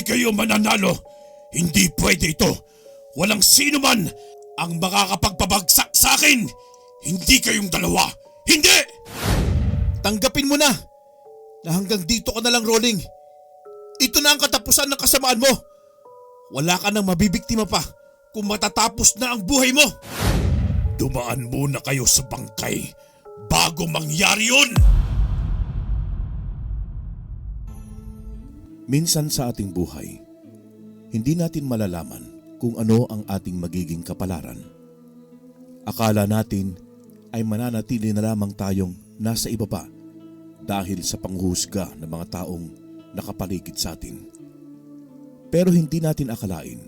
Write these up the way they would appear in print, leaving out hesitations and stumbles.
kayo mananalo. Hindi pwede ito. Walang sino man ang makakapagpabagsak sa akin. Hindi kayong dalawa. Hindi! Tanggapin mo na hanggang dito ka na lang, Rolling. Ito na ang katapusan ng kasamaan mo. Wala ka nang mabibiktima pa kung matatapos na ang buhay mo. Dumaan muna kayo sa bangkay bago mangyari yun! Minsan sa ating buhay, hindi natin malalaman kung ano ang ating magiging kapalaran. Akala natin ay mananatili na lamang tayong nasa ibaba dahil sa panghuhusga ng mga taong nakapaligid sa atin. Pero hindi natin akalain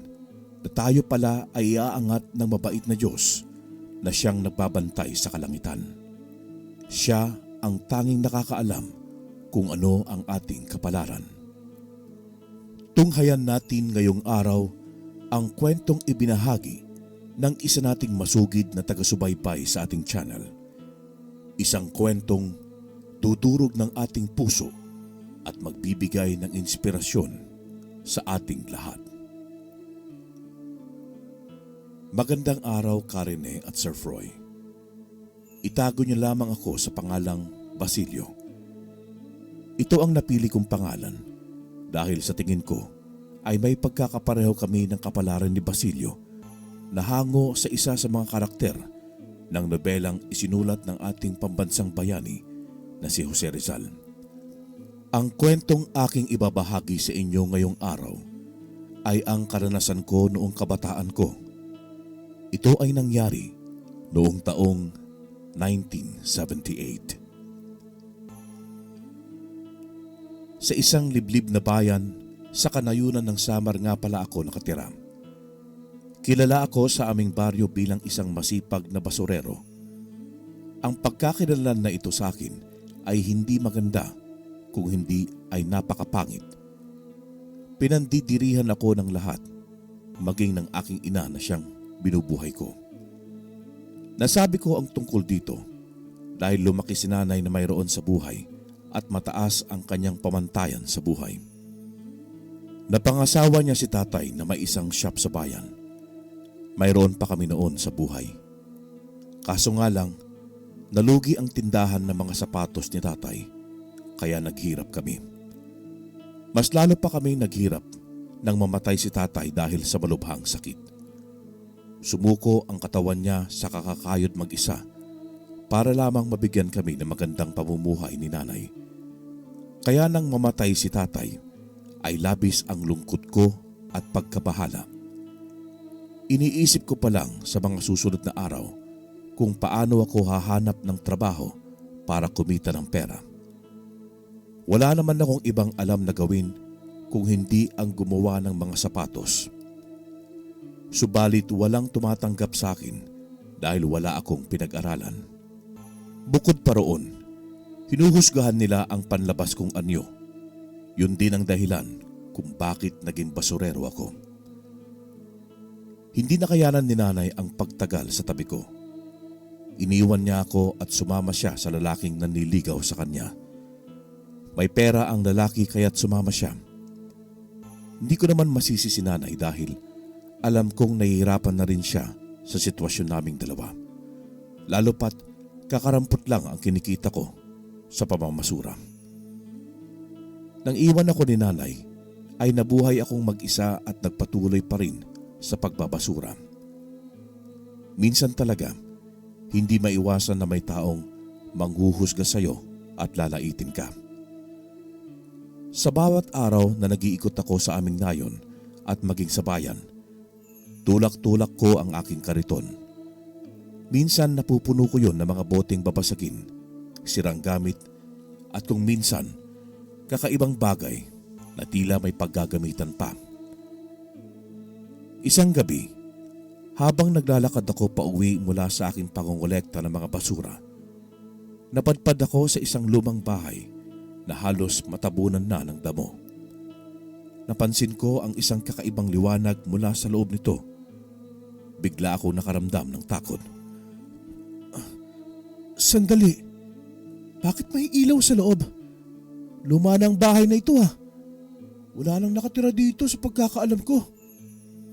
na tayo pala ay iaangat ng mabait na Diyos na siyang nagbabantay sa kalangitan. Siya ang tanging nakakaalam kung ano ang ating kapalaran. Tunghayan natin ngayong araw ang kwentong ibinahagi ng isa nating masugid na taga-subaybay sa ating channel. Isang kwentong tuturog ng ating puso at magbibigay ng inspirasyon sa ating lahat. Magandang araw, Karine at Sir Froy. Itago niyo lamang ako sa pangalang Basilio. Ito ang napili kong pangalan dahil sa tingin ko ay may pagkakapareho kami ng kapalaran ni Basilio na hango sa isa sa mga karakter ng nobelang isinulat ng ating pambansang bayani na si Jose Rizal. Ang kwentong aking ibabahagi sa inyo ngayong araw ay ang karanasan ko noong kabataan ko. Ito ay nangyari noong taong 1978. Sa isang liblib na bayan sa kanayunan ng Samar nga pala ako nakatira. Kilala ako sa aming baryo bilang isang masipag na basurero. Ang pagkakinalan na ito sa akin ay hindi maganda kung hindi ay napakapangit. Pinandidirihan ako ng lahat, maging ng aking ina na siyang binubuhay ko. Nasabi ko ang tungkol dito dahil lumaki si nanay na mayroon sa buhay at mataas ang kanyang pamantayan sa buhay. Napangasawa niya si tatay na may isang shop sa bayan. Mayroon pa kami noon sa buhay. Kaso nga lang, nalugi ang tindahan ng mga sapatos ni tatay, kaya naghirap kami. Mas lalo pa kami naghirap nang mamatay si tatay dahil sa malubhang sakit. Sumuko ang katawan niya sa kakakayod mag-isa para lamang mabigyan kami ng magandang pamumuhay ni nanay. Kaya nang mamatay si tatay, ay labis ang lungkot ko at pagkabahala. Iniisip ko pa lang sa mga susunod na araw kung paano ako hahanap ng trabaho para kumita ng pera. Wala naman akong ibang alam na gawin kung hindi ang gumawa ng mga sapatos. Subalit walang tumatanggap sa akin dahil wala akong pinag-aralan. Bukod pa roon, hinuhusgahan nila ang panlabas kong anyo. Yun din ang dahilan kung bakit naging basurero ako. Hindi nakayanan ni nanay ang pagtagal sa tabi ko. Iniwan niya ako at sumama siya sa lalaking nanliligaw sa kanya. May pera ang lalaki kaya't sumama siya. Hindi ko naman masisi si nanay dahil alam kong nahihirapan na rin siya sa sitwasyon naming dalawa. Lalo pat kakarampot lang ang kinikita ko sa pamamasura. Nang iwan ako ni nanay, ay nabuhay akong mag-isa at nagpatuloy pa rin sa pagbabasura. Minsan talaga, hindi maiwasan na may taong manghuhusga sa iyo at lalaitin ka. Sa bawat araw na nag-iikot ako sa aming nayon at maging sa bayan, tulak-tulak ko ang aking kariton. Minsan napupuno ko yon ng mga boteng babasagin, sirang gamit at kung minsan, kakaibang bagay na tila may paggagamitan pa. Isang gabi, habang naglalakad ako pauwi mula sa aking pangongolekta ng mga basura, napadpad ako sa isang lumang bahay na halos matabunan na ng damo. Napansin ko ang isang kakaibang liwanag mula sa loob nito. Bigla ako nakaramdam ng takot. Sandali, bakit may ilaw sa loob? Luma na ang bahay na ito . Wala nang nakatira dito sa pagkakaalam ko.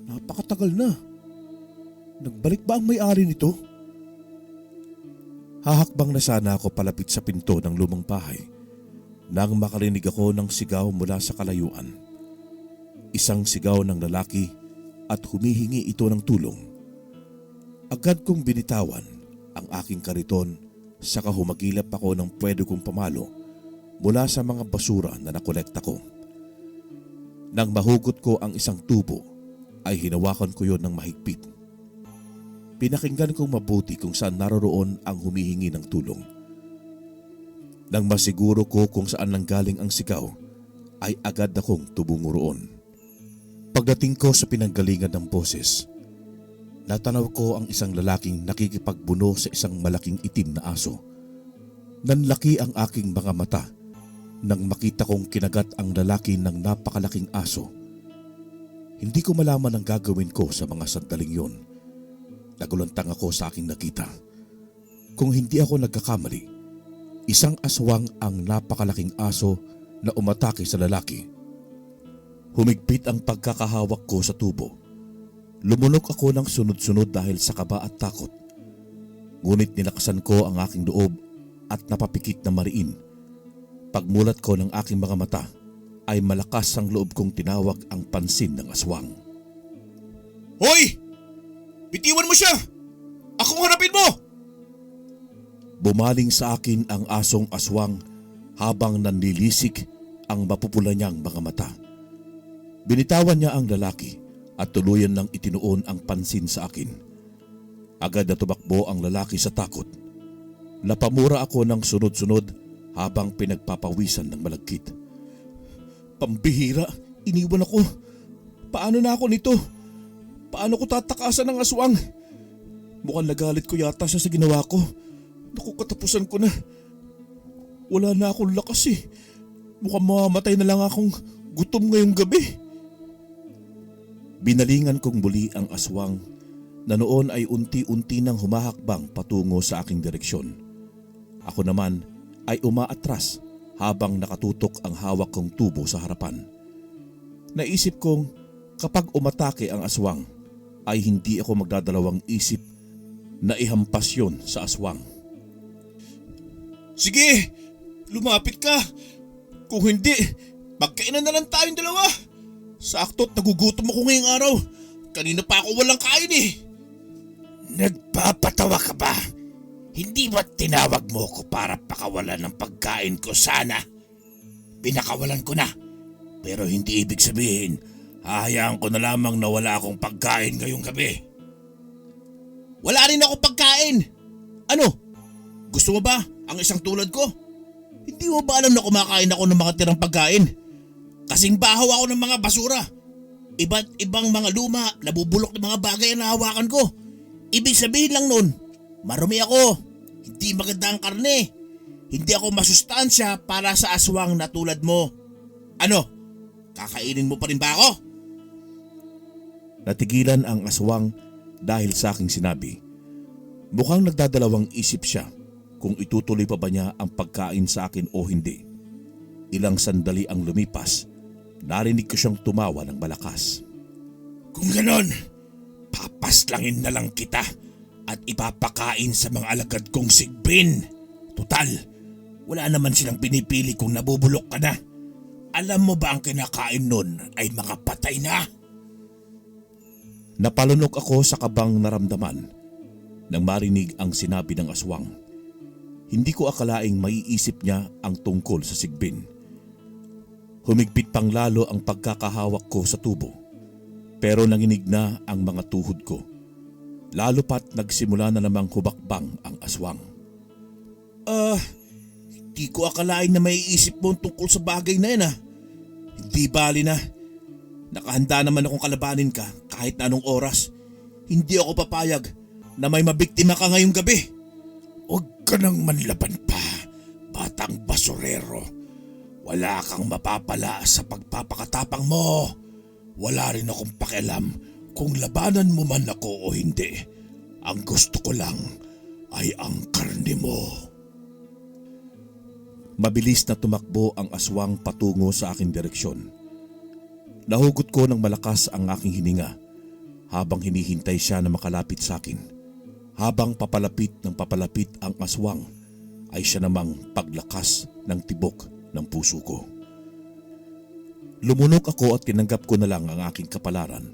Napakatagal na. Nagbalik ba ang may-ari nito? Hahakbang na sana ako palapit sa pinto ng lumang bahay nang makarinig ako ng sigaw mula sa kalayuan. Isang sigaw ng lalaki at humihingi ito ng tulong. Agad kong binitawan ang aking kariton saka humagilap ako ng pwede kong pamalo mula sa mga basura na nakolekta ko. Nang mahugot ko ang isang tubo ay hinawakan ko yon ng mahigpit. Pinakinggan kong mabuti kung saan naroroon ang humihingi ng tulong. Nang masiguro ko kung saan nanggaling ang sigaw ay agad akong tumungo roon. Pagdating ko sa pinanggalingan ng boses, natanaw ko ang isang lalaking nakikipagbuno sa isang malaking itim na aso. Nanlaki ang aking mga mata nang makita kong kinagat ang lalaki ng napakalaking aso. Hindi ko malaman ang gagawin ko sa mga sandaling yon. Nagulantang ako sa aking nakita. Kung hindi ako nagkakamali, isang aswang ang napakalaking aso na umatake sa lalaki. Humigpit ang pagkakahawak ko sa tubo. Lumunok ako ng sunod-sunod dahil sa kaba at takot. Ngunit nilakasan ko ang aking loob at napapikit na mariin. Pagmulat ko ng aking mga mata ay malakas ang loob kong tinawag ang pansin ng aswang. Hoy! Bitiwan mo siya! Akong harapin mo! Bumaling sa akin ang asong aswang habang nanlilisik ang mapupula niyang mga mata. Binitawan niya ang lalaki at tuluyan nang itinuon ang pansin sa akin. Agad na tumakbo ang lalaki sa takot. Napamura ako ng sunod-sunod habang pinagpapawisan ng malagkit. Pambihira, iniwan ako. Paano na ako nito? Paano ko tatakasan ng aswang? Mukhang nagalit ko yata siya sa ginawa ko. Naku, katapusan ko na. Wala na akong lakas eh. Mukhang mamamatay na lang akong gutom ngayong gabi. Binalingan kong muli ang aswang na noon ay unti-unti nang humahakbang patungo sa aking direksyon. Ako naman ay umaatras habang nakatutok ang hawak kong tubo sa harapan. Naisip kong kapag umatake ang aswang ay hindi ako magdadalawang isip na ihampas yon sa aswang. Sige, lumapit ka. Kung hindi, magkainan na lang tayong dalawa. Sakto't nagugutom ako ngayong araw. Kanina pa ako walang kain eh. Nagpapatawa ka ba? Hindi ba tinawag mo ko para pakawalan ng pagkain ko sana? Pinakawalan ko na. Pero hindi ibig sabihin, hahayaan ko na lamang na wala akong pagkain ngayong gabi. Wala rin ako pagkain. Ano? Gusto mo ba ang isang tulad ko? Hindi mo ba alam na kumakain ako ng mga tirang pagkain? Kasing bahaw ako ng mga basura. Iba't ibang mga luma, nabubulok ng mga bagay na hawakan ko. Ibig sabihin lang nun, marumi ako. Hindi maganda ang karne. Hindi ako masustansya para sa aswang na tulad mo. Ano? Kakainin mo pa rin ba ako? Natigilan ang aswang dahil sa aking sinabi. Mukhang nagdadalawang isip siya kung itutuloy pa ba niya ang pagkain sa akin o hindi. Ilang sandali ang lumipas, narinig ko siyang tumawa ng malakas. Kung ganon, papaslangin na lang kita at ipapakain sa mga alagad kong sigbin. Tutal, wala naman silang pinipili kung nabubulok ka na. Alam mo ba ang kinakain nun ay mga patay na? Napalunok ako sa kabang naramdaman nang marinig ang sinabi ng aswang. Hindi ko akalaing maiisip niya ang tungkol sa sigbin. Humigpit pang lalo ang pagkakahawak ko sa tubo. Pero nanginig na ang mga tuhod ko. Lalo pat nagsimula na namang hubakbang ang aswang. Hindi ko akalain na maiisip mo tungkol sa bagay na yan ah. Hindi bali na. Nakahanda naman akong kalabanin ka kahit na anong oras. Hindi ako papayag na may mabiktima ka ngayong gabi. Huwag ka nang manlaban pa, batang basurero. Wala kang mapapala sa pagpapakatapang mo. Wala rin akong pakialam kung labanan mo man ako o hindi. Ang gusto ko lang ay ang karne mo. Mabilis na tumakbo ang aswang patungo sa aking direksyon. Nahugot ko ng malakas ang aking hininga habang hinihintay siya na makalapit sa akin. Habang papalapit ng papalapit ang aswang ay siya namang paglakas ng tibok ng puso ko. Lumunok ako at tinanggap ko na lang ang aking kapalaran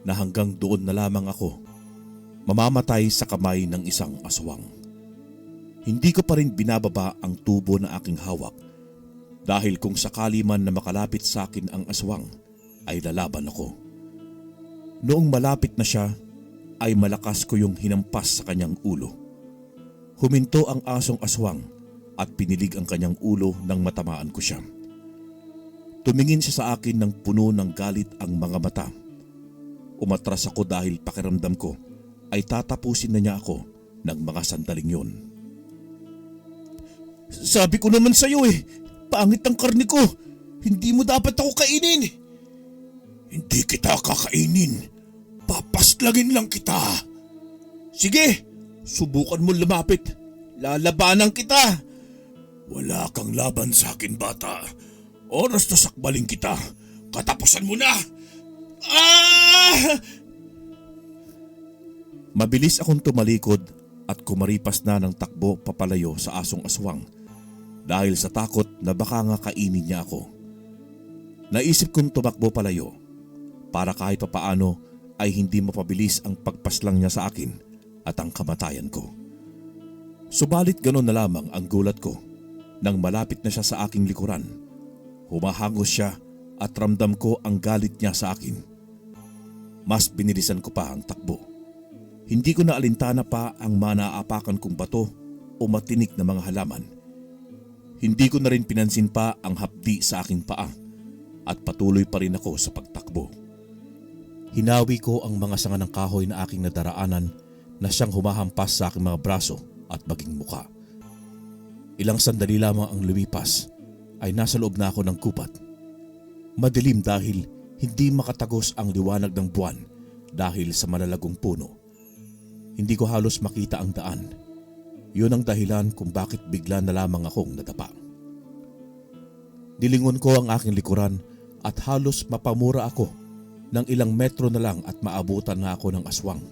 na hanggang doon na lamang ako mamamatay sa kamay ng isang aswang. Hindi ko pa rin binababa ang tubo na aking hawak dahil kung sakali man na makalapit sa akin ang aswang ay lalaban ako. Noong malapit na siya ay malakas ko yung hinampas sa kanyang ulo. Huminto ang asong aswang at pinilig ang kanyang ulo nang matamaan ko siya. Tumingin siya sa akin ng puno ng galit ang mga mata. Umatras ako dahil pakiramdam ko ay tatapusin na niya ako ng mga sandaling yun. Sabi ko naman sa'yo pangit ang karne ko. Hindi mo dapat ako kainin. Hindi kita kakainin. Papaslagin lang kita. Sige, subukan mo lumapit. Lalabanan kita. Wala kang laban sa akin, bata. Oras na sakbalin kita. Katapusan mo na. Mabilis akong tumalikod at kumaripas na ng takbo papalayo sa asong aswang dahil sa takot na baka nga kainin niya ako. Naisip kong tumakbo palayo para kahit papaano ay hindi mapabilis ang pagpaslang niya sa akin at ang kamatayan ko. Subalit ganon na lamang ang gulat ko nang malapit na siya sa aking likuran. Humahangos siya at ramdam ko ang galit niya sa akin. Mas binilisan ko pa ang takbo. Hindi ko na alintana pa ang manaapakan kong bato o matinik na mga halaman. Hindi ko na rin pinansin pa ang hapdi sa aking paa at patuloy pa rin ako sa pagtakbo. Hinawi ko ang mga sanga ng kahoy na aking nadaraanan na siyang humahampas sa aking mga braso at maging muka. Ilang sandali lamang ang lumipas ay nasa loob na ako ng kupat. Madilim dahil hindi makatagos ang liwanag ng buwan dahil sa malalagong puno. Hindi ko halos makita ang daan. Yun ang dahilan kung bakit bigla na lamang akong nadapa. Nilingon ko ang aking likuran at halos mapamura ako ng ilang metro na lang at maabutan na ako ng aswang.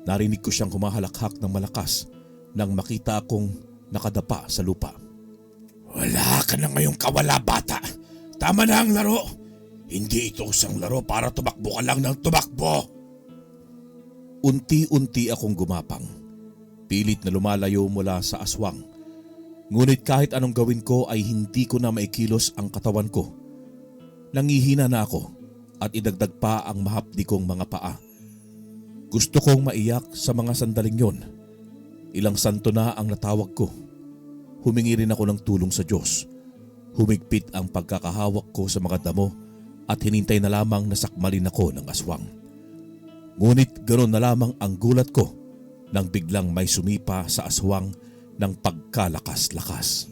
Narinig ko siyang humahalakhak ng malakas nang makita akong nakadapa sa lupa. Wala ka na ngayong kawala, bata. Tama na ang laro. Hindi ito isang laro para tumakbo ka lang ng tumakbo. Unti-unti akong gumapang. Pilit na lumalayo mula sa aswang. Ngunit kahit anong gawin ko ay hindi ko na maikilos ang katawan ko. Nangihina na ako at idagdag pa ang mahapdi kong mga paa. Gusto kong maiyak sa mga sandaling yon. Ilang santo na ang natawag ko. Humingi rin ako ng tulong sa Diyos. Humigpit ang pagkakahawak ko sa mga damo at hinintay na lamang na sakmalin ako ng aswang. Ngunit ganoon na lamang ang gulat ko nang biglang may sumipa sa aswang ng pagkalakas-lakas.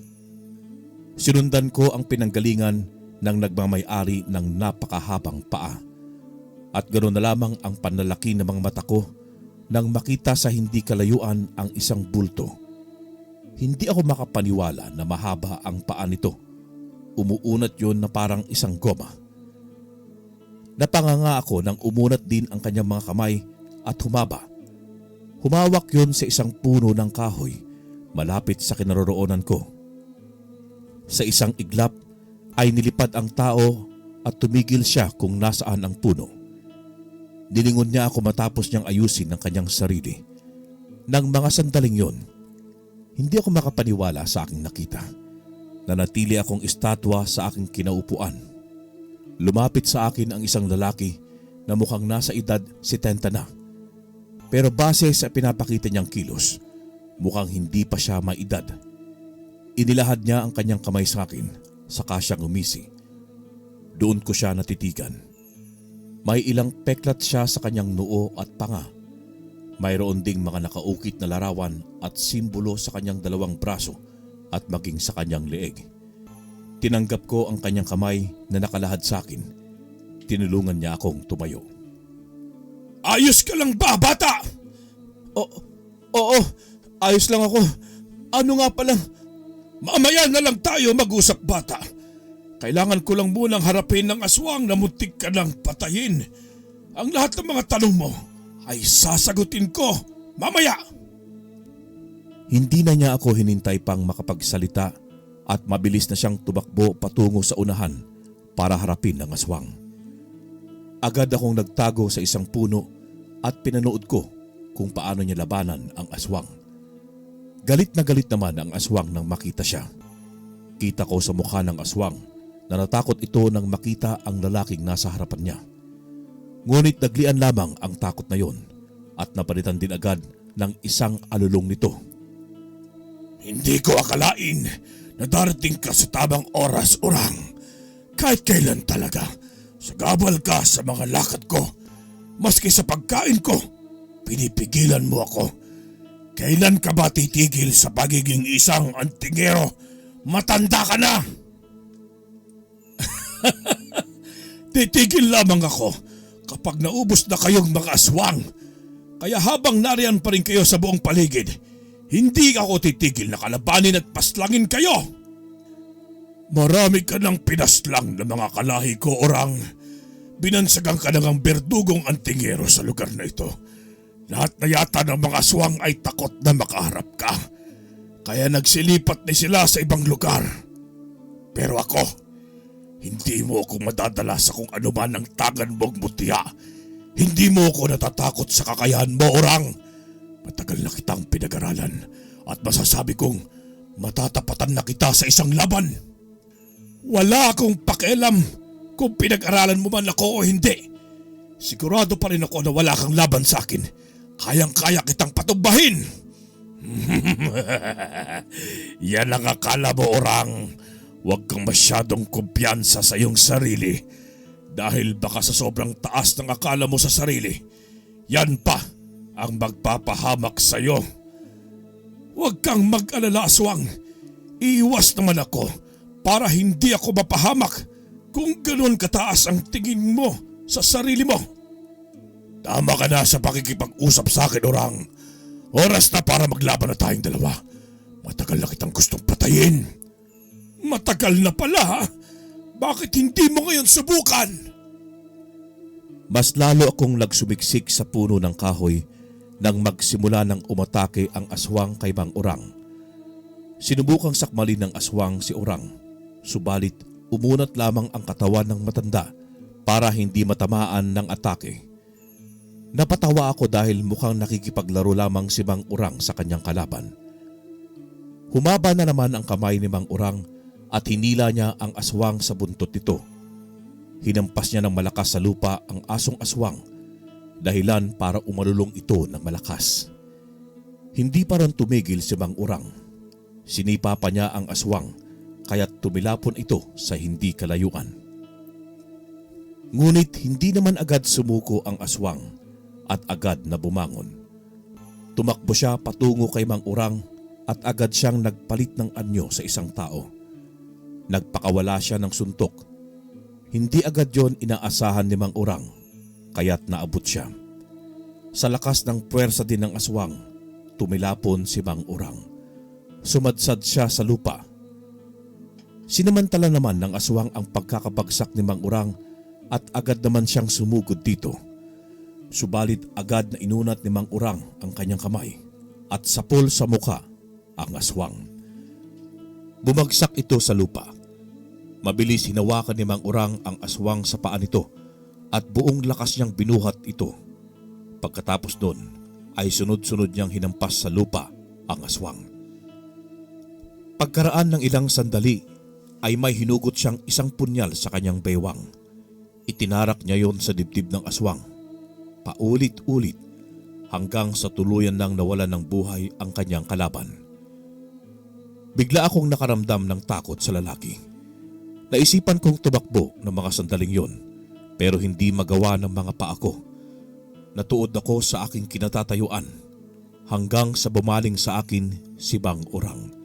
Sinundan ko ang pinanggalingan ng nagmamay-ari ng napakahabang paa. At ganoon na lamang ang panlalaki ng mga mata ko nang makita sa hindi kalayuan ang isang bulto. Hindi ako makapaniwala na mahaba ang paa nito. Umuunat yon na parang isang goma. Napanganga ako nang umunat din ang kanyang mga kamay at humaba. Humawak yon sa isang puno ng kahoy malapit sa kinaroroonan ko. Sa isang iglap ay nilipad ang tao at tumigil siya kung nasaan ang puno. Nilingon niya ako matapos niyang ayusin ang kanyang sarili. Nang mga sandaling yon, hindi ako makapaniwala sa aking nakita. Nanatili akong estatwa sa aking kinaupuan. Lumapit sa akin ang isang lalaki na mukhang nasa edad 70 na. Pero base sa pinapakita niyang kilos, mukhang hindi pa siya may edad. Inilahad niya ang kanyang kamay sa akin, saka siyang umisi. Doon ko siya natitigan. May ilang peklat siya sa kanyang noo at panga. Mayroon ding mga nakaukit na larawan at simbolo sa kanyang dalawang braso at maging sa kanyang leeg. Tinanggap ko ang kanyang kamay na nakalahad sa akin. Tinulungan niya akong tumayo. Ayos ka lang ba, bata? Oo, ayos lang ako. Ano nga pala? Mamaya na lang tayo mag-usap, bata. Kailangan ko lang munang harapin ng aswang na muntik ka ng patayin. Ang lahat ng mga tanong mo ay sasagutin ko mamaya. Hindi na niya ako hinintay pang makapagsalita at mabilis na siyang tumakbo patungo sa unahan para harapin ang aswang. Agad akong nagtago sa isang puno at pinanood ko kung paano niya labanan ang aswang. Galit na galit naman ang aswang nang makita siya. Kita ko sa mukha ng aswang na natakot ito nang makita ang lalaking nasa harapan niya. Ngunit naglian lamang ang takot na yon at napalitan din agad ng isang alulong nito. Hindi ko akalain na darating ka sa tamang oras, Urang. Kahit kailan talaga, sagabal ka sa mga lakad ko. Maski sa pagkain ko, pinipigilan mo ako. Kailan ka ba titigil sa pagiging isang antingero? Matanda ka na! Titigil lamang ako kapag naubos na kayong mga aswang. Kaya habang nariyan pa rin kayo sa buong paligid, hindi ako titigil na kalabanin at paslangin kayo. Marami ka ng pinaslang na mga kalahi ko, Urang. Binansagang ka ng ang berdugong antingero sa lugar na ito. Lahat na yata ng mga aswang ay takot na makaharap ka. Kaya nagsilipat ni sila sa ibang lugar. Pero ako, hindi mo ako madadala sa kung ano man ang tagan mong mutya. Hindi mo ako natatakot sa kakayahan mo, Urang. Matagal na kitang pinag-aralan at masasabi kong matatapatan na kita sa isang laban. Wala akong pakialam kung pinag-aralan mo man ako o hindi. Sigurado pa rin ako na wala kang laban sa akin. Kayang-kaya kitang patumbahin. Yan ang akala mo, Urang. Huwag kang masyadong kumpiyansa sa iyong sarili. Dahil baka sa sobrang taas ng akala mo sa sarili, yan pa ang magpapahamak sa iyo. Huwag kang mag-alala, aswang. Iiwas naman ako para hindi ako mapahamak kung ganoon kataas ang tingin mo sa sarili mo. Tama ka na sa pakikipag-usap sa akin, Urang. Oras na para maglaban na tayong dalawa. Matagal na kitang gustong patayin. Matagal na pala, ha? Bakit hindi mo ngayon subukan? Mas lalo akong nagsumiksik sa puno ng kahoy nang magsimula ng umatake ang aswang kay Mang Urang. Sinubukang sakmalin ng aswang si Urang, subalit umunat lamang ang katawan ng matanda para hindi matamaan ng atake. Napatawa ako dahil mukhang nakikipaglaro lamang si Mang Urang sa kanyang kalaban. Humaba na naman ang kamay ni Mang Urang at hinila niya ang aswang sa buntot nito. Hinampas niya ng malakas sa lupa ang asong aswang, dahilan para umalulong ito ng malakas. Hindi pa rin tumigil si Mang Urang. Sinipa pa niya ang aswang kaya't tumilapon ito sa hindi kalayuan. Ngunit hindi naman agad sumuko ang aswang at agad na bumangon. Tumakbo siya patungo kay Mang Urang at agad siyang nagpalit ng anyo sa isang tao. Nagpakawala siya ng suntok. Hindi agad yon inaasahan ni Mang Urang, kaya't naabot siya. Sa lakas ng puwersa din ng aswang, tumilapon si Mang Urang. Sumadsad siya sa lupa. Sinamantala naman ng aswang ang pagkakabagsak ni Mang Urang at agad naman siyang sumugod dito. Subalit agad na inunat ni Mang Urang ang kanyang kamay at sapol sa muka ang aswang. Bumagsak ito sa lupa. Mabilis hinawakan ni Mang Urang ang aswang sa paa nito at buong lakas niyang binuhat ito. Pagkatapos doon ay sunod-sunod niyang hinampas sa lupa ang aswang. Pagkaraan ng ilang sandali ay may hinugot siyang isang punyal sa kanyang baywang. Itinarak niya yon sa dibdib ng aswang. Paulit-ulit hanggang sa tuluyan nang nawalan ng buhay ang kanyang kalaban. Bigla akong nakaramdam ng takot sa lalaki. Naisipan kong tumakbo ng mga sandaling yon pero hindi magawa ng mga paa ko. Natuod ako sa aking kinatatayuan hanggang sa bumaling sa akin si Mang Urang.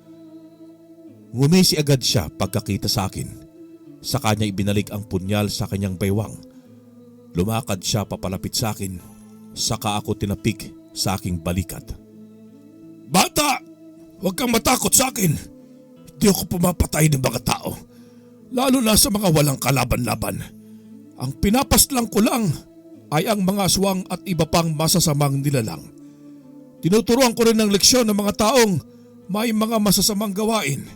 Ngumisi agad siya pagkakita sa akin. Sa kanya ibinalik ang punyal sa kanyang baywang. Lumakad siya papalapit sa akin, saka ako tinapik sa aking balikat. Bata! Huwag kang matakot sa akin. Hindi ako pumapatay ng mga tao. lalo na sa mga walang kalaban-laban. Ang pinapaslang ko lang ay ang mga aswang at iba pang masasamang nilalang. Tinuturuan ko rin ng leksyon ng mga taong may mga masasamang gawain.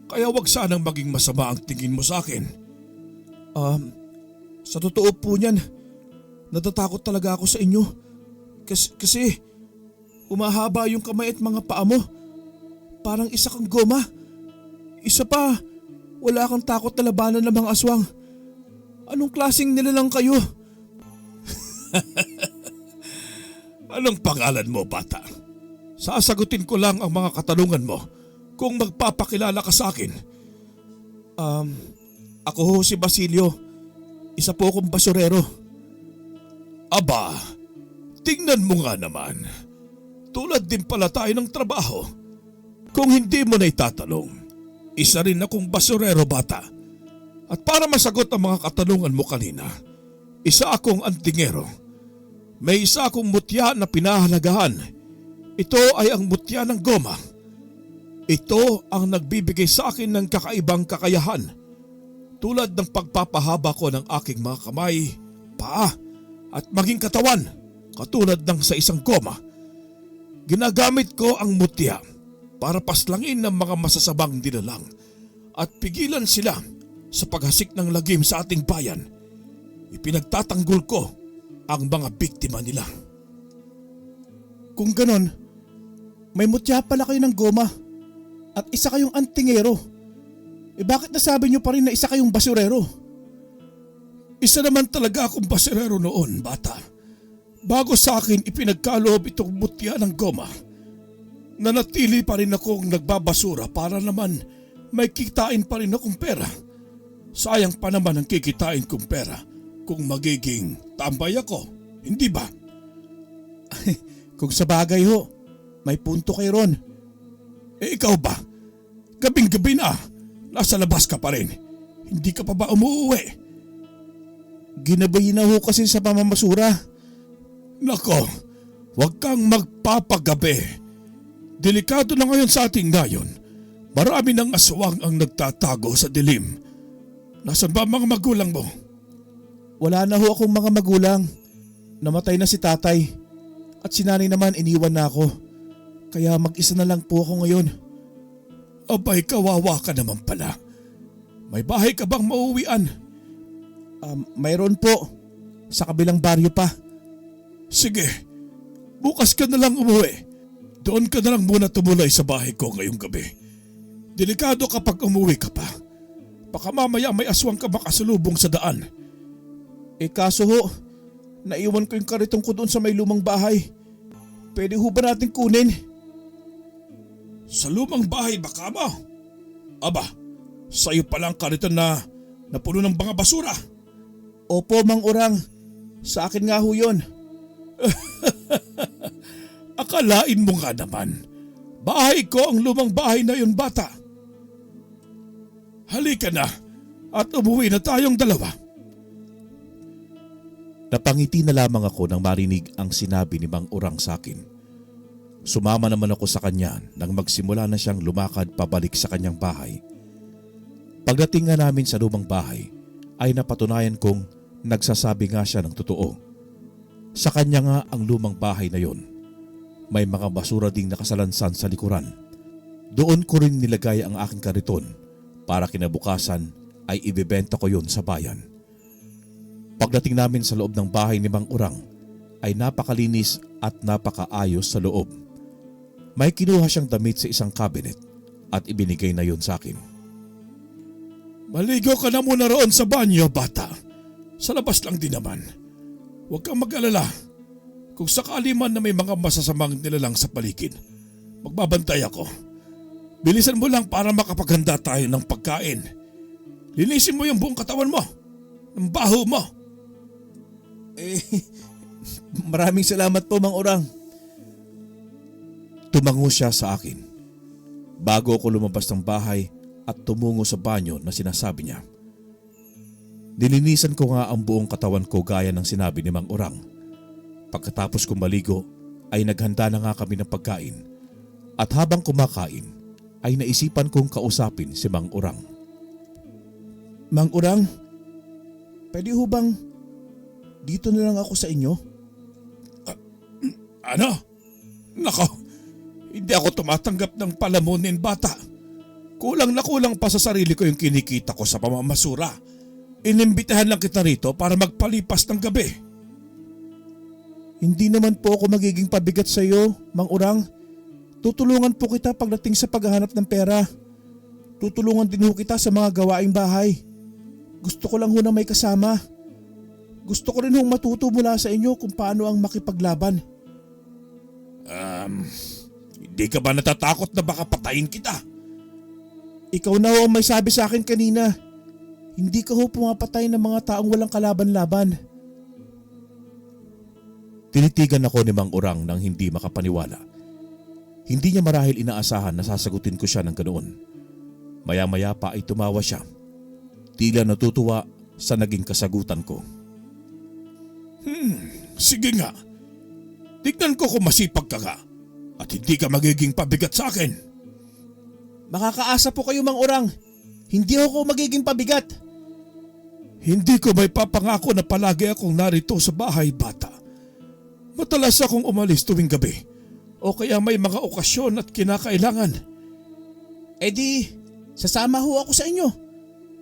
Kaya wag sanang maging masama ang tingin mo sa akin. Sa totoo po niyan, natatakot talaga ako sa inyo. Kasi humahaba yung kamay at mga paa mo. Parang isa kang goma. Isa pa, wala kang takot na labanan ng mga aswang. Anong klaseng nilalang kayo? Anong pangalan mo, bata? Sasagutin ko lang ang mga katanungan mo kung magpapakilala ka sa akin. Ako ho si Basilio. Isa po akong basurero. Aba, tingnan mo nga naman. Tulad din pala tayo ng trabaho. Kung hindi mo na itatanong, isa rin akong basurero, bata. At para masagot ang mga katanungan mo kanina, isa akong antingero. May isa akong mutya na pinahalagahan. Ito ay ang mutya ng goma. Ito ang nagbibigay sa akin ng kakaibang kakayahan. Tulad ng pagpapahaba ko ng aking mga kamay, paa at maging katawan, katulad ng sa isang goma. Ginagamit ko ang mutya para paslangin ng mga masasabang nilalang at pigilan sila sa paghasik ng lagim sa ating bayan. Ipinagtatanggol ko ang mga biktima nila. Kung ganon, may mutya pala kayo ng goma at isa kayong antingero. Bakit nasabi niyo pa rin na isa kayong basurero? Isa naman talaga akong basurero noon, bata. Bago sa akin ipinagkaloob itong mutya ng goma, nanatili pa rin akong nagbabasura para naman may kitain pa rin akong pera. Sayang pa naman ang kikitain kong pera kung magiging tambay ako, hindi ba? Kung sa bagay ho, may punto kay Ron. Ikaw ba? Gabing-gabi na, nasa labas ka pa rin. Hindi ka pa ba umuwi? Ginabayin na ho kasi sa pamamasura. Nako, huwag kang magpapagabi. Delikado na ngayon sa ating nayon. Marami ng aswang ang nagtatago sa dilim. Nasaan ba mga magulang mo? Wala na ho akong mga magulang. Namatay na si tatay. At si nanay naman iniwan na ako. Kaya mag-isa na lang po ako ngayon. Abay, kawawa ka naman pala. May bahay ka bang mauwian? Mayroon po. Sa kabilang baryo pa. Sige, bukas ka na lang umuwi. Doon ka na lang muna tumulay sa bahay ko ngayong gabi. Delikado kapag umuwi ka pa. Baka mamaya may aswang ka makasalubong sa daan. Kaso ho, naiwan ko yung karitong ko doon sa may lumang bahay. Pwede ho ba natin kunin? Sa lumang bahay baka mo? Aba, sa'yo palang kariton na napuno ng mga basura. Opo, Mang Urang. Sa akin nga ho yun. Akalain mo nga naman. Bahay ko ang lumang bahay na yun, bata. Halika na at umuwi na tayong dalawa. Napangiti na lamang ako nang marinig ang sinabi ni Mang Urang sa akin. Sumama naman ako sa kanya nang magsimula na siyang lumakad pabalik sa kanyang bahay. Pagdating nga namin sa lumang bahay ay napatunayan kong nagsasabi nga siya ng totoo. Sa kanya nga ang lumang bahay na yon. May mga basura ding nakasalansan sa likuran. Doon ko rin nilagay ang aking kariton para kinabukasan ay ibebenta ko yon sa bayan. Pagdating namin sa loob ng bahay ni Mang Urang ay napakalinis at napakaayos sa loob. May kinuha siyang damit sa isang cabinet at ibinigay na yon sa akin. Maligo ka na muna roon sa banyo, bata. Sa labas lang din naman. Huwag kang mag-alala. Kung sakali man na may mga masasamang nilalang sa paligid, magbabantay ako. Bilisan mo lang para makapaghanda tayo ng pagkain. Linisin mo yung buong katawan mo, ng baho mo. Maraming salamat po, Mang Urang. Tumango siya sa akin. Bago ako lumabas ng bahay at tumungo sa banyo na sinasabi niya. Nilinisan ko nga ang buong katawan ko gaya ng sinabi ni Mang Urang. Pagkatapos kong maligo ay naghanda na nga kami ng pagkain. At habang kumakain ay naisipan kong kausapin si Mang Urang. Mang Urang, pwede ho bang dito na lang ako sa inyo? Ano? Nako, hindi ako tumatanggap ng palamunin, bata. Kulang na kulang pa sa sarili ko yung kinikita ko sa pamamasura. Inimbitahan lang kita rito para magpalipas ng gabi. Hindi naman po ako magiging pabigat sa iyo, Mang Urang. Tutulungan po kita pagdating sa paghahanap ng pera. Tutulungan din ho kita sa mga gawaing bahay. Gusto ko lang ho na may kasama. Gusto ko rin hong matuto mula sa inyo kung paano ang makipaglaban. Hindi ka ba natatakot na baka patayin kita? Ikaw na ho ang may sabi sa akin kanina. Hindi ka ho pumapatay ng mga taong walang kalaban-laban. Tinitigan ako ni Mang Urang nang hindi makapaniwala. Hindi niya marahil inaasahan na sasagutin ko siya ng ganoon. Maya-maya pa ay tumawa siya. Tila natutuwa sa naging kasagutan ko. Sige nga. Tignan ko kung masipag ka nga at hindi ka magiging pabigat sa akin. Makakaasa po kayo, Mang Urang. Hindi ako magiging pabigat. Hindi ko may papangako na palagi akong narito sa bahay, bata. Madalas akong umalis tuwing gabi o kaya may mga okasyon at kinakailangan. E di, sasama ho ako sa inyo.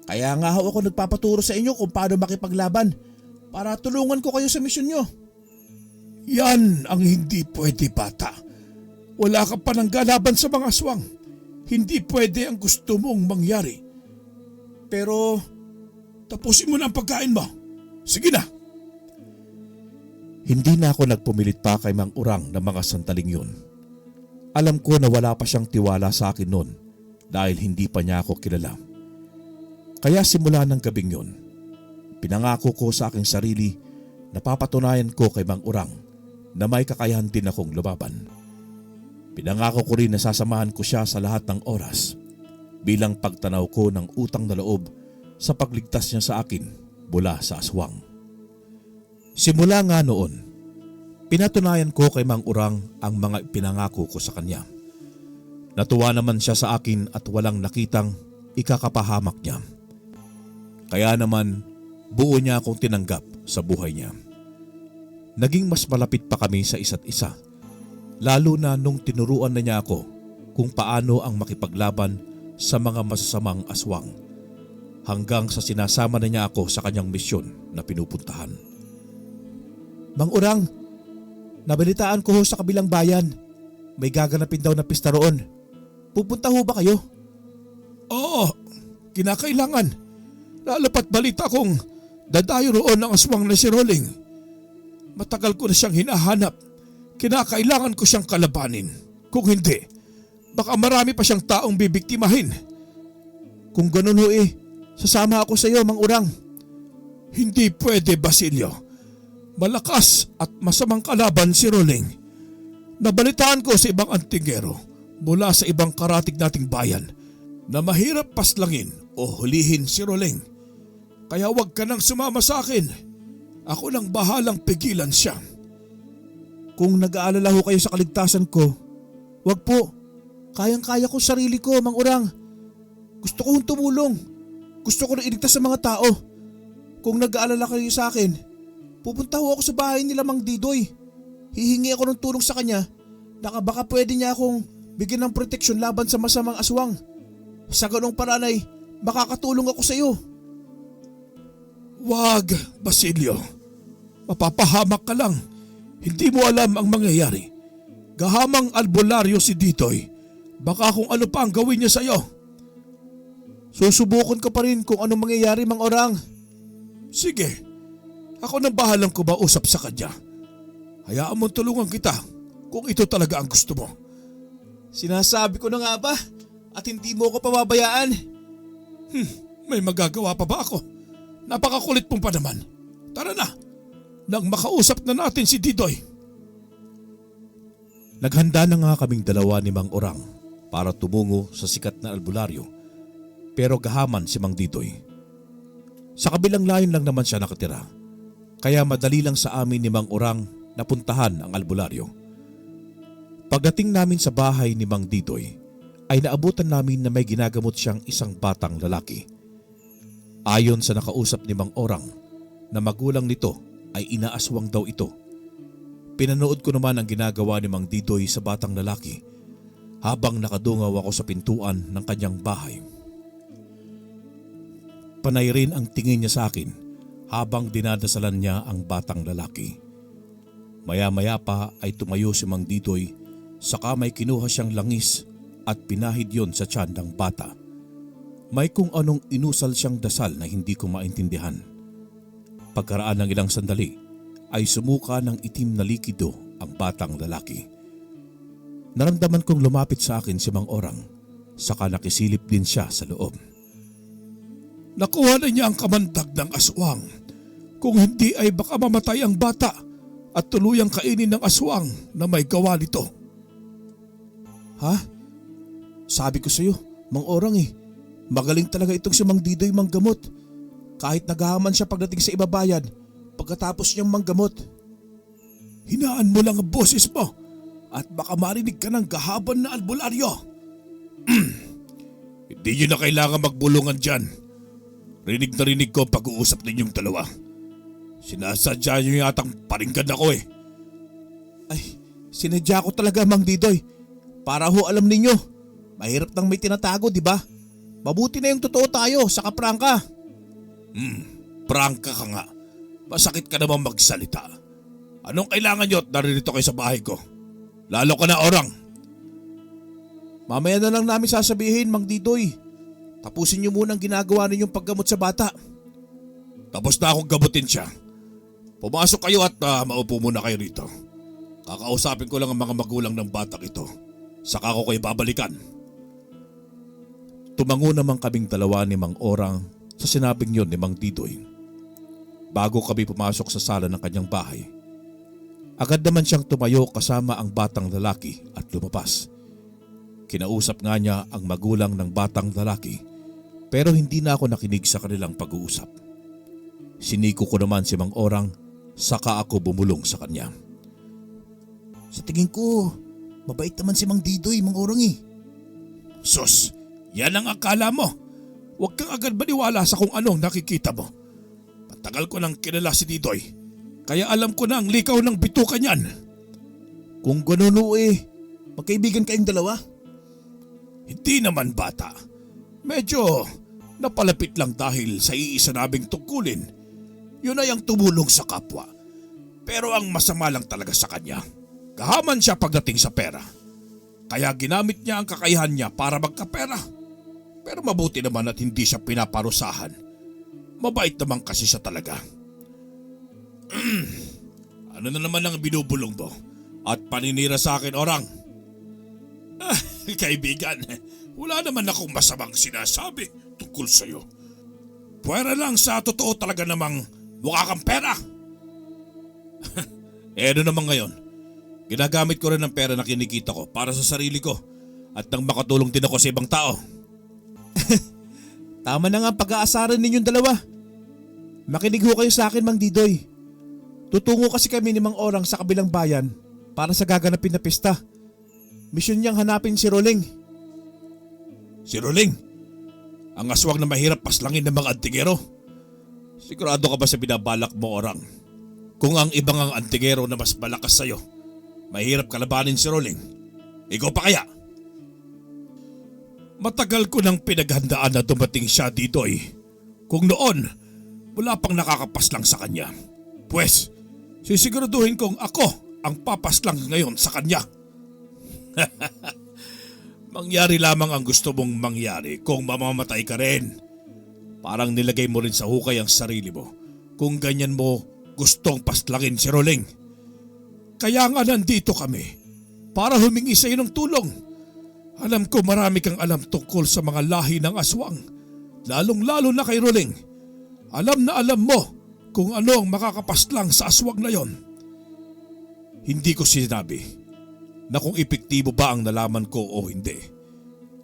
Kaya nga ho ako nagpapaturo sa inyo kung paano makipaglaban para tulungan ko kayo sa misyon nyo. Yan ang hindi pwede, bata. Wala ka pa ng galaban sa mga aswang. Hindi pwede ang gusto mong mangyari. Pero tapusin mo na ang pagkain mo. Sige na. hindi na ako nagpumilit pa kay Mang Urang ng mga sandaling yun. Alam ko na wala pa siyang tiwala sa akin noon dahil hindi pa niya ako kilala. Kaya simula ng gabing yun, pinangako ko sa aking sarili na papatunayan ko kay Mang Urang na may kakayahan din akong lumaban. Pinangako ko rin na sasamahan ko siya sa lahat ng oras bilang pagtanaw ko ng utang na loob sa pagligtas niya sa akin mula sa aswang. Simula nga noon, pinatunayan ko kay Mang Urang ang mga pinangako ko sa kanya. Natuwa naman siya sa akin at walang nakitang ikakapahamak niya. Kaya naman buo niya akong tinanggap sa buhay niya. Naging mas malapit pa kami sa isa't isa, lalo na nung tinuruan na niya ako kung paano ang makipaglaban sa mga masasamang aswang, hanggang sa sinasama na niya ako sa kanyang misyon na pinupuntahan. Mang Urang, nabalitaan ko ho sa kabilang bayan. May gaganapin daw na pista roon. Pupunta ho ba kayo? Oo, kinakailangan. Lalapat balita kong dadayo roon ang aswang na si Rolling. Matagal ko na siyang hinahanap. Kinakailangan ko siyang kalabanin. Kung hindi, baka marami pa siyang taong bibiktimahin. Kung ganun ho sasama ako sa iyo, Mang Urang. Hindi pwede, Basilio. Malakas at masamang kalaban si Rolling. Nabalitaan ko sa ibang antingero mula sa ibang karatig nating bayan na mahirap paslangin o hulihin si Rolling. Kaya wag ka nang sumama sa akin. Ako nang bahalang pigilan siya. Kung nag-aalala ho kayo sa kaligtasan ko, wag po. Kayang-kaya ko sarili ko, Mang Urang. Gusto ko tumulong. Gusto ko rin iligtas sa mga tao. Kung nag-aalala kayo sa akin, pupunta ho ako sa bahay nila Mang Didoy. Hihingi ako ng tulong sa kanya na baka pwede niya akong bigyan ng proteksyon laban sa masamang aswang. Sa ganong paraan ay makakatulong ako sa iyo. Wag, Basilio. Mapapahamak ka lang. Hindi mo alam ang mangyayari. Gahamang albularyo si Ditoy. Baka kung ano pa ang gawin niya sa iyo. Susubukan ko pa rin kung anong mangyayari, Mang Urang. Sige. Ako nang bahalang kumausap sa kanya. Hayaan mo tulungan kita kung ito talaga ang gusto mo. Sinasabi ko na nga ba at hindi mo ko pababayaan? May magagawa pa ba ako? Napakakulit mong pa naman. Tara na, nang makausap na natin si Didoy. Naghanda na nga kaming dalawa ni Mang Urang para tumungo sa sikat na albularyo, pero gahaman si Mang Didoy. Sa kabilang layon lang naman siya nakatira, kaya madali lang sa amin ni Mang Urang napuntahan ang albularyo. Pagdating namin sa bahay ni Mang Didoy, ay naabutan namin na may ginagamot siyang isang batang lalaki. Ayon sa nakausap ni Mang Orang na magulang nito ay inaaswang daw ito. Pinanood ko naman ang ginagawa ni Mang Didoy sa batang lalaki habang nakadungaw ako sa pintuan ng kanyang bahay. Panay rin ang tingin niya sa akin habang dinadasalan niya ang batang lalaki. Maya-maya pa ay tumayo si Mang Didoy, saka may kinuha siyang langis at pinahid yon sa tiyan ng bata. May kung anong inusal siyang dasal na hindi ko maintindihan. Pagkaraan ng ilang sandali ay sumuka ng itim na likido ang batang lalaki. Naramdaman kong lumapit sa akin si Mang Orang, saka nakisilip din siya sa loob. Nakuha na niya ang kamandag ng aswang. Kung hindi ay baka mamatay ang bata at tuluyang kainin ng aswang na may gawa nito. Ha? Sabi ko sa iyo, Mang Orang magaling talaga itong si Mang Didoy manggamot. Kahit naghahaman siya pagdating sa ibabayad pagkatapos niyang manggamot. Hinaan mo lang ang boses mo at baka marinig ka ng gahaban na albularyo. Hindi niyo na kailangan magbulungan dyan. Rinig na rinig ko pag-uusap ninyong dalawa. Sinasadya niyo yatang paringgan ako Ay, sinadya ko talaga Mang Didoy. Para ho alam ninyo, mahirap nang may tinatago, di ba? Mabuti na yung totoo tayo, saka prangka. Prangka ka nga. Masakit ka naman magsalita. Anong kailangan nyo at naririto kayo sa bahay ko? Lalo ka na, Orang. Mamaya na lang namin sasabihin, Mang Didoy. Tapusin nyo muna ang ginagawa ninyong paggamot sa bata. Tapos na akong gamutin siya. Pumasok kayo at maupo muna kayo rito. Kakausapin ko lang ang mga magulang ng batang ito. Saka ko kayo babalikan. Tumango naman kaming dalawa ni Mang Orang sa sinabing yon ni Mang Didoy. Bago kami pumasok sa sala ng kanyang bahay, agad naman siyang tumayo kasama ang batang lalaki at lumabas. Kinausap nga niya ang magulang ng batang lalaki, pero hindi na ako nakinig sa kanilang pag-uusap. Siniko ko naman si Mang Orang, saka ako bumulong sa kanya. Sa tingin ko, mabait naman si Mang Didoy, Mang Orang Sus, yan ang akala mo. Huwag kang agad maniwala sa kung anong nakikita mo. Matagal ko nang kilala si Didoy, kaya alam ko na ang likaw ng bituka niyan. Kung gano'n magkaibigan kayong dalawa? Hindi naman bata. Medyo napalapit lang dahil sa iisa naming tungkulin. Yun ay ang tumulong sa kapwa. Pero ang masama lang talaga sa kanya, kahaman siya pagdating sa pera. Kaya ginamit niya ang kakayahan niya para magkapera. Pero mabuti naman at hindi siya pinaparusahan. Mabait naman kasi siya talaga. Ano na naman ang binubulong mo? At paninira sa akin, Orang? Kaibigan, wala naman akong masamang sinasabi tungkol sa'yo. Pwera lang sa totoo talaga namang mukha kang pera. Ano naman ngayon? Ginagamit ko rin ang pera na kinikita ko para sa sarili ko at nang makatulong din ako sa ibang tao. Tama na nga pag-aasaran ninyong dalawa. Makinig ho kayo sa akin, Mang Didoy. Tutungo kasi kami ni Mang Orang sa kabilang bayan para sa gaganapin na pista. Misyon niyang hanapin si Roling. Si Roling? Ang aswang na mahirap paslangin ng mga antigero? Sigurado ka ba sa binabalak mo, Orang? Kung ang ibang ang antigero na mas malakas sa'yo, mahirap kalabanin si Roling. Ikaw pa kaya? Matagal ko nang pinaghandaan na dumating siya dito Kung noon, wala pang nakakapaslang sa kanya. Pwes, sisiguraduhin kong ako ang papaslang ngayon sa kanya. Mangyari lamang ang gusto mong mangyari kung mamamatay ka rin. Parang nilagay mo rin sa hukay ang sarili mo kung ganyan mo gustong paslangin si Roling. Kaya nga nandito kami para humingi sa iyo ng tulong. Alam ko marami kang alam tungkol sa mga lahi ng aswang, lalong-lalo na kay Roling. Alam na alam mo kung ano ang makakapaslang sa aswang na yon. Hindi ko sinabi na kung epektibo ba ang nalaman ko o hindi.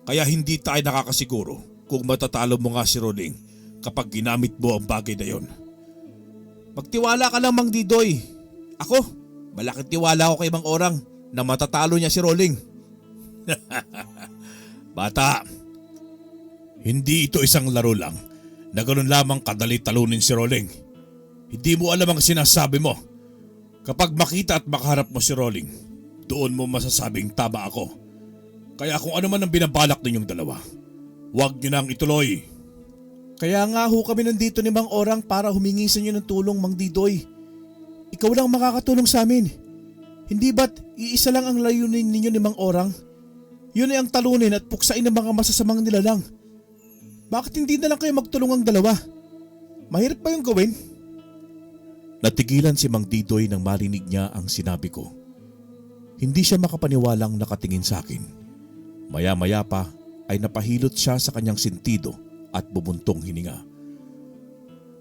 Kaya hindi tayo nakakasiguro kung matatalo mo nga si Roling kapag ginamit mo ang bagay na yon. Magtiwala ka lang, Mang Didoy. Ako, malaking tiwala ko kay Mang Orang na matatalo niya si Roling. Bata, hindi ito isang laro lang. na ganoon lamang kadali talunin si Rolling. Hindi mo alam ang sinasabi mo. Kapag makita at makaharap mo si Rolling, doon mo masasabing tama ako. Kaya kung ano man ang binabalak ninyong dalawa, huwag niyo nang ituloy. Kaya nga ho kami nandito ni Mang Orang para humingi sa inyo ng tulong, Mang Didoy. Ikaw lang makakatulong sa amin. Hindi ba't iisa lang ang layunin ninyo ni Mang Orang? Yun ay ang talunin at puksain ng mga masasamang nilalang. Bakit hindi na lang kayo magtulungang dalawa? Mahirap ba yung gawin? Natigilan si Mang Didoy nang marinig niya ang sinabi ko. Hindi siya makapaniwalang nakatingin sa akin. Maya-maya pa ay napahilot siya sa kanyang sentido at bubuntong hininga.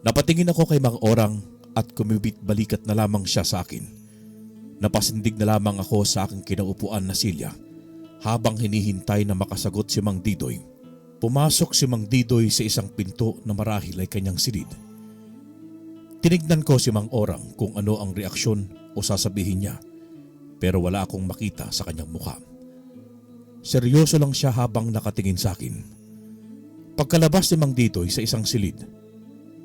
Napatingin ako kay Mang Orang at kumibit balikat na lamang siya sa akin. Napasindig na lamang ako sa aking kinaupuan na silya habang hinihintay na makasagot si Mang Didoy. Pumasok si Mang Didoy sa isang pinto na marahil ay kanyang silid. Tinignan ko si Mang Orang kung ano ang reaksyon o sasabihin niya, pero wala akong makita sa kanyang mukha. Seryoso lang siya habang nakatingin sa akin. Pagkalabas ni Mang Didoy sa isang silid,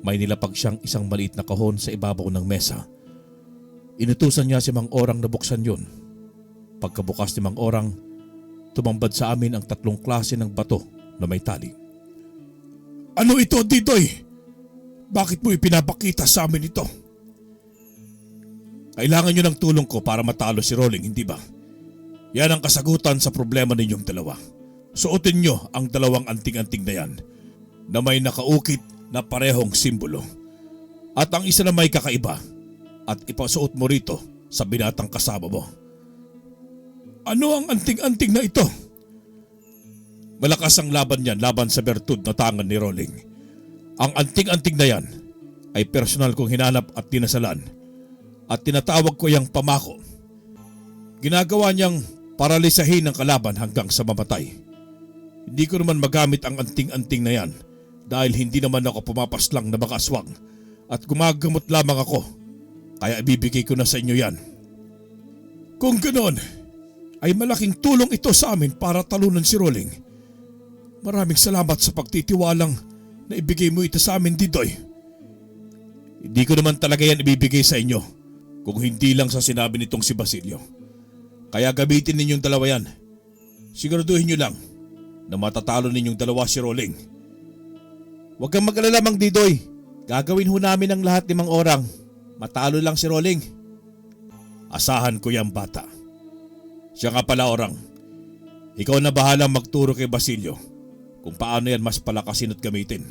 may nilapag siyang isang maliit na kahon sa ibabaw ng mesa. Inutusan niya si Mang Orang na buksan yun. Pagkabukas ni Mang Orang, tumambad sa amin ang 3 klase ng bato na may tali. Ano ito, Didoy? Bakit mo ipinapakita sa amin ito? Kailangan nyo ng tulong ko para matalo si Rolling, hindi ba? Yan ang kasagutan sa problema ninyong dalawa. Suotin nyo ang 2 anting-anting na yan na may nakaukit na parehong simbolo. At ang isa na may kakaiba at ipasuot mo rito sa binatang kasama mo. Ano ang anting-anting na ito? Malakas ang laban niyan laban sa bertud na tangan ni Rolling. Ang anting-anting na yan ay personal kong hinanap at tinasalan at tinatawag ko yang pamako. Ginagawa niyang paralisahin ang kalaban hanggang sa mamatay. Hindi ko naman magamit ang anting-anting na yan dahil hindi naman ako pumapaslang na baka aswang at gumagamot lamang ako. Kaya ibibigay ko na sa inyo yan. Kung ganoon, ay malaking tulong ito sa amin para talunan si Rolling. Maraming salamat sa pagtitiwalang na ibigay mo ito sa amin, Didoy. Hindi ko naman talaga yan ibibigay sa inyo kung hindi lang sa sinabi nitong si Basilio. Kaya gamitin ninyong dalawa yan. Siguraduhin nyo lang na matatalo ninyong dalawa si Rolling. Huwag kang mag-alala, Mang Didoy. Gagawin ho namin ang lahat ni Mang Orang. Matalo lang si Rolling. Asahan ko yung bata. Siya nga pala, Orang. Ikaw na bahala magturo kay Basilio kung paano yan mas palakasin at gamitin.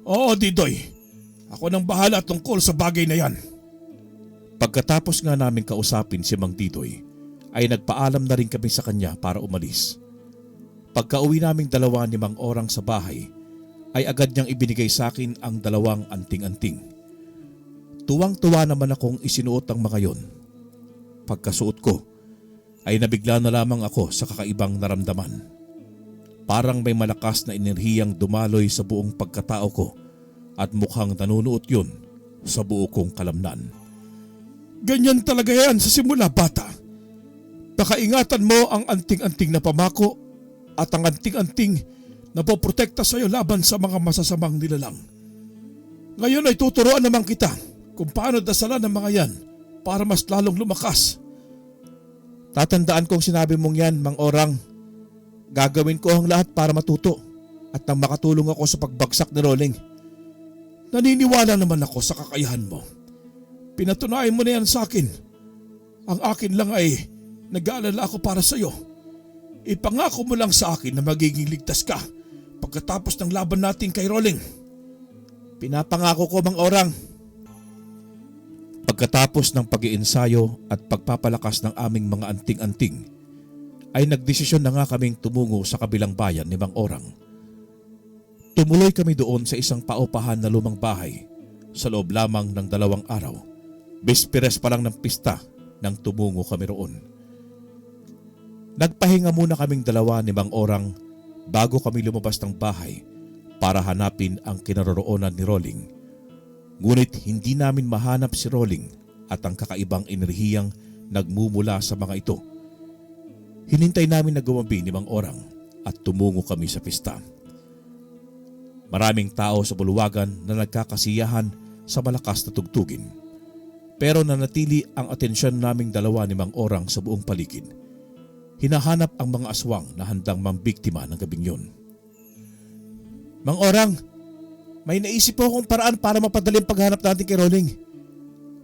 Oo, Didoy. Ako nang bahala tungkol sa bagay na yan. Pagkatapos nga namin kausapin si Mang Didoy, ay nagpaalam na rin kami sa kanya para umalis. Pagka-uwi naming dalawa ni Mang Orang sa bahay, ay agad niyang ibinigay sa akin ang 2 anting-anting. Tuwang-tuwa naman akong isinuot ang mga yon. Pagkasuot ko, ay nabigla na lamang ako sa kakaibang naramdaman. Parang may malakas na enerhiyang dumaloy sa buong pagkatao ko at mukhang nanunuot yun sa buo kong kalamnan. Ganyan talaga yan sa simula, bata. Pakaingatan mo ang anting-anting na pamako at ang anting-anting na poprotekta sa iyo laban sa mga masasamang nilalang. Ngayon ay tuturuan naman kita kung paano dasalan ang mga yan para mas lalong lumakas. Tatandaan kong sinabi mong yan, Mang Orang. Gagawin ko ang lahat para matuto at nang makatulong ako sa pagbagsak ni Rolling. Naniniwala naman ako sa kakayahan mo. Pinatunayan mo na yan sa akin. Ang akin lang ay nag-aalala ako para sa iyo. Ipangako mo lang sa akin na magiging ligtas ka pagkatapos ng laban natin kay Rolling. Pinapangako ko, Mang Orang. Pagkatapos ng pag-iensayo at pagpapalakas ng aming mga anting-anting, ay nagdesisyon na nga kaming tumungo sa kabilang bayan ni Mang Orang. Tumuloy kami doon sa isang paupahan na lumang bahay sa loob lamang ng 2 araw. Bisperes pa lang ng pista nang tumungo kami roon. Nagpahinga muna kaming dalawa ni Mang Orang bago kami lumabas ng bahay para hanapin ang kinaroroonan ni Rolling. Ngunit hindi namin mahanap si Rolling at ang kakaibang enerhiyang nagmumula sa mga ito. Hinintay namin na gumabi ni Mang Orang at tumungo kami sa pista. Maraming tao sa bulwagan na nagkakasiyahan sa malakas na tugtugin. Pero nanatili ang atensyon naming dalawa ni Mang Orang sa buong paligid. Hinahanap ang mga aswang na handang mambiktima ng gabing yun. Mang Orang, may naisip po akong paraan para mapadali ang paghanap natin kay Rolling.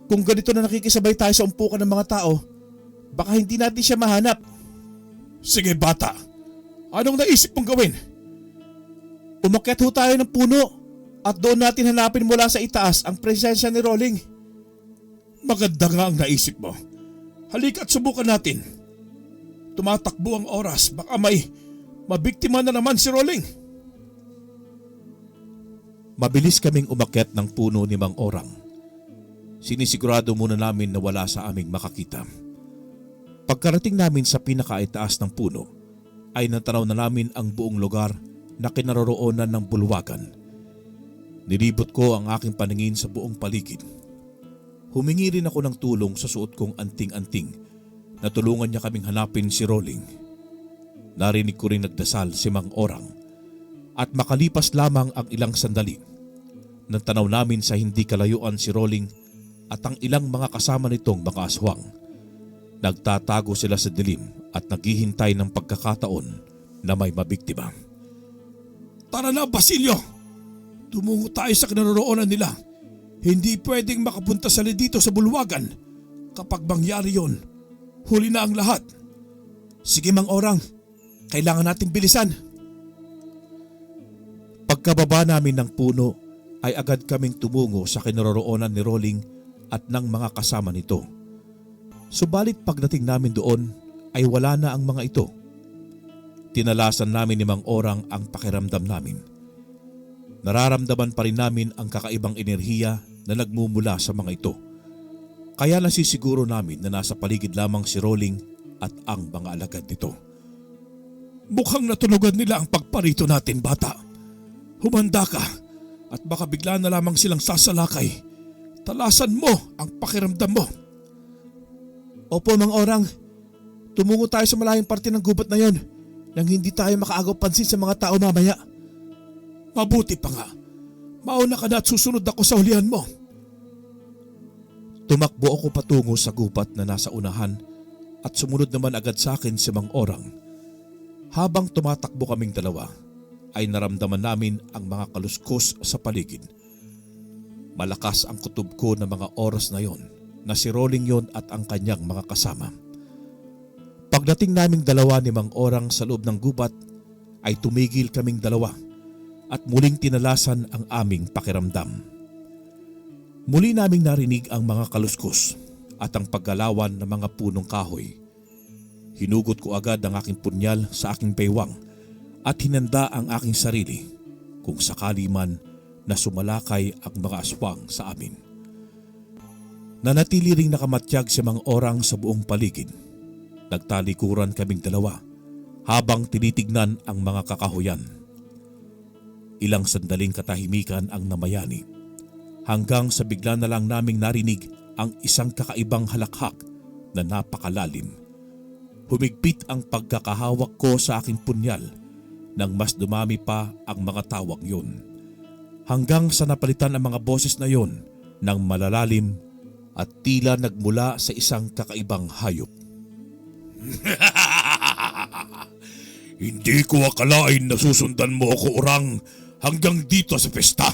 Kung ganito na nakikisabay tayo sa umpukan ng mga tao, baka hindi natin siya mahanap. Sige bata, anong naisip mong gawin? Umakyat ho tayo ng puno at doon natin hanapin mula sa itaas ang presensya ni Rolling. Maganda nga ang naisip mo. Halika at subukan natin. Tumatakbo ang oras, baka may mabiktima na naman si Rolling. Mabilis kaming umakyat ng puno ni Mang Orang. Sinisigurado muna namin na wala sa aming makakita. Pagkarating namin sa pinakaitaas ng puno, ay natanaw na namin ang buong lugar na kinaroroonan ng bulwagan. Nilibot ko ang aking paningin sa buong paligid. Humingi rin ako ng tulong sa suot kong anting-anting na tulungan niya kaming hanapin si Rolling. Narinig ko rin nagdasal si Mang Orang at makalipas lamang ang ilang sandali, natanaw namin sa hindi kalayuan si Rolling at ang ilang mga kasama nitong mga aswang. Nagtatago sila sa dilim at naghihintay ng pagkakataon na may mabiktima. Tara na, Basilio! Tumungo tayo sa kinaroroonan nila. Hindi pwedeng makapunta sila dito sa bulwagan. Kapag mangyari yon, huli na ang lahat. Sige Mang Orang, kailangan nating bilisan. Pagkababa namin ng puno ay agad kaming tumungo sa kinaroroonan ni Rolling at ng mga kasama nito. Subalit pagdating namin doon ay wala na ang mga ito. Tinalasan namin ni Mang Orang ang pakiramdam namin. Nararamdaman pa rin namin ang kakaibang enerhiya na nagmumula sa mga ito. Kaya nasisiguro namin na nasa paligid lamang si Rolling at ang mga alagad nito. Mukhang natunugan nila ang pagparito natin, bata. Humanda ka at baka bigla na lamang silang sasalakay. Talasan mo ang pakiramdam mo. Opo Mang Orang, tumungo tayo sa malayong parte ng gubat na yon nang hindi tayo makaagaw pansin sa mga tao mamaya. Mabuti pa nga. Mauna ka na at susunod ako sa hulihan mo. Tumakbo ako patungo sa gubat na nasa unahan at sumunod naman agad sa akin si Mang Orang. Habang tumatakbo kaming dalawa ay naramdaman namin ang mga kaluskos sa paligid. Malakas ang kutob ko ng mga oras na yon na si Rolling yon at ang kanyang mga kasama. Pagdating naming dalawa ni Mang Orang sa loob ng gubat ay tumigil kaming dalawa at muling tinalasan ang aming pakiramdam. Muli naming narinig ang mga kaluskos at ang paggalawan ng mga punong kahoy. Hinugot ko agad ang aking punyal sa aking baywang at hinanda ang aking sarili kung sakali man na sumalakay ang mga aswang sa amin. Nanatili ring nakamatyag si Mang Orang sa buong paligid. Nagtalikuran kaming dalawa habang tinitignan ang mga kakahuyan. Ilang sandaling katahimikan ang namayani hanggang sa bigla na lang naming narinig ang isang kakaibang halakhak na napakalalim. Humigpit ang pagkakahawak ko sa aking punyal nang mas dumami pa ang mga tawag yun. Hanggang sa napalitan ang mga boses na yon ng malalalim at tila nagmula sa isang kakaibang hayop. Hindi ko akalain na susundan mo ako, Orang, hanggang dito sa pesta.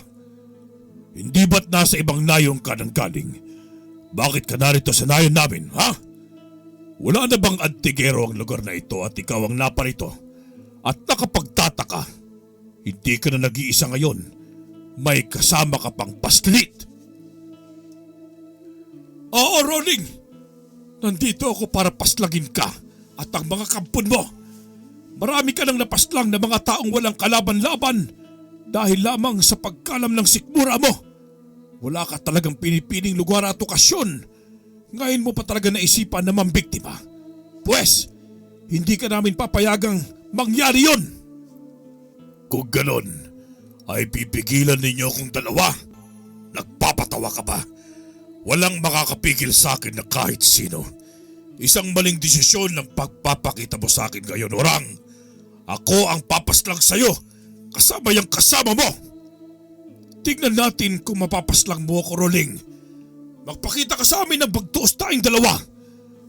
Hindi ba't nasa ibang nayon ka nang galing? Bakit ka narito sa nayon namin, ha? Wala na bang antigero ang lugar na ito at ikaw ang naparito? At nakapagtataka, hindi ka na nag-iisa ngayon. May kasama ka pang paslit. Oo, Rolling! Nandito ako para paslagin ka at ang mga kampon mo. Marami ka nang napaslang na mga taong walang kalaban-laban dahil lamang sa pagkalam ng sikmura mo. Wala ka talagang pinipiling lugar at okasyon. Ngayon mo pa talaga naisipan na mambiktima. Pwes, hindi ka namin papayagang mangyari yon. Kung ganon, ay pipigilan ninyo akong dalawa. Nagpapatawa ka ba? Walang makakapigil sa akin na kahit sino. Isang maling desisyon ng pagpapakita mo sa akin ngayon, Orang. Ako ang papaslang sa'yo, kasama yung kasama mo. Tignan natin kung mapapaslang mo ako, Rolling. Magpakita ka sa amin ng bagtuos tayong dalawa.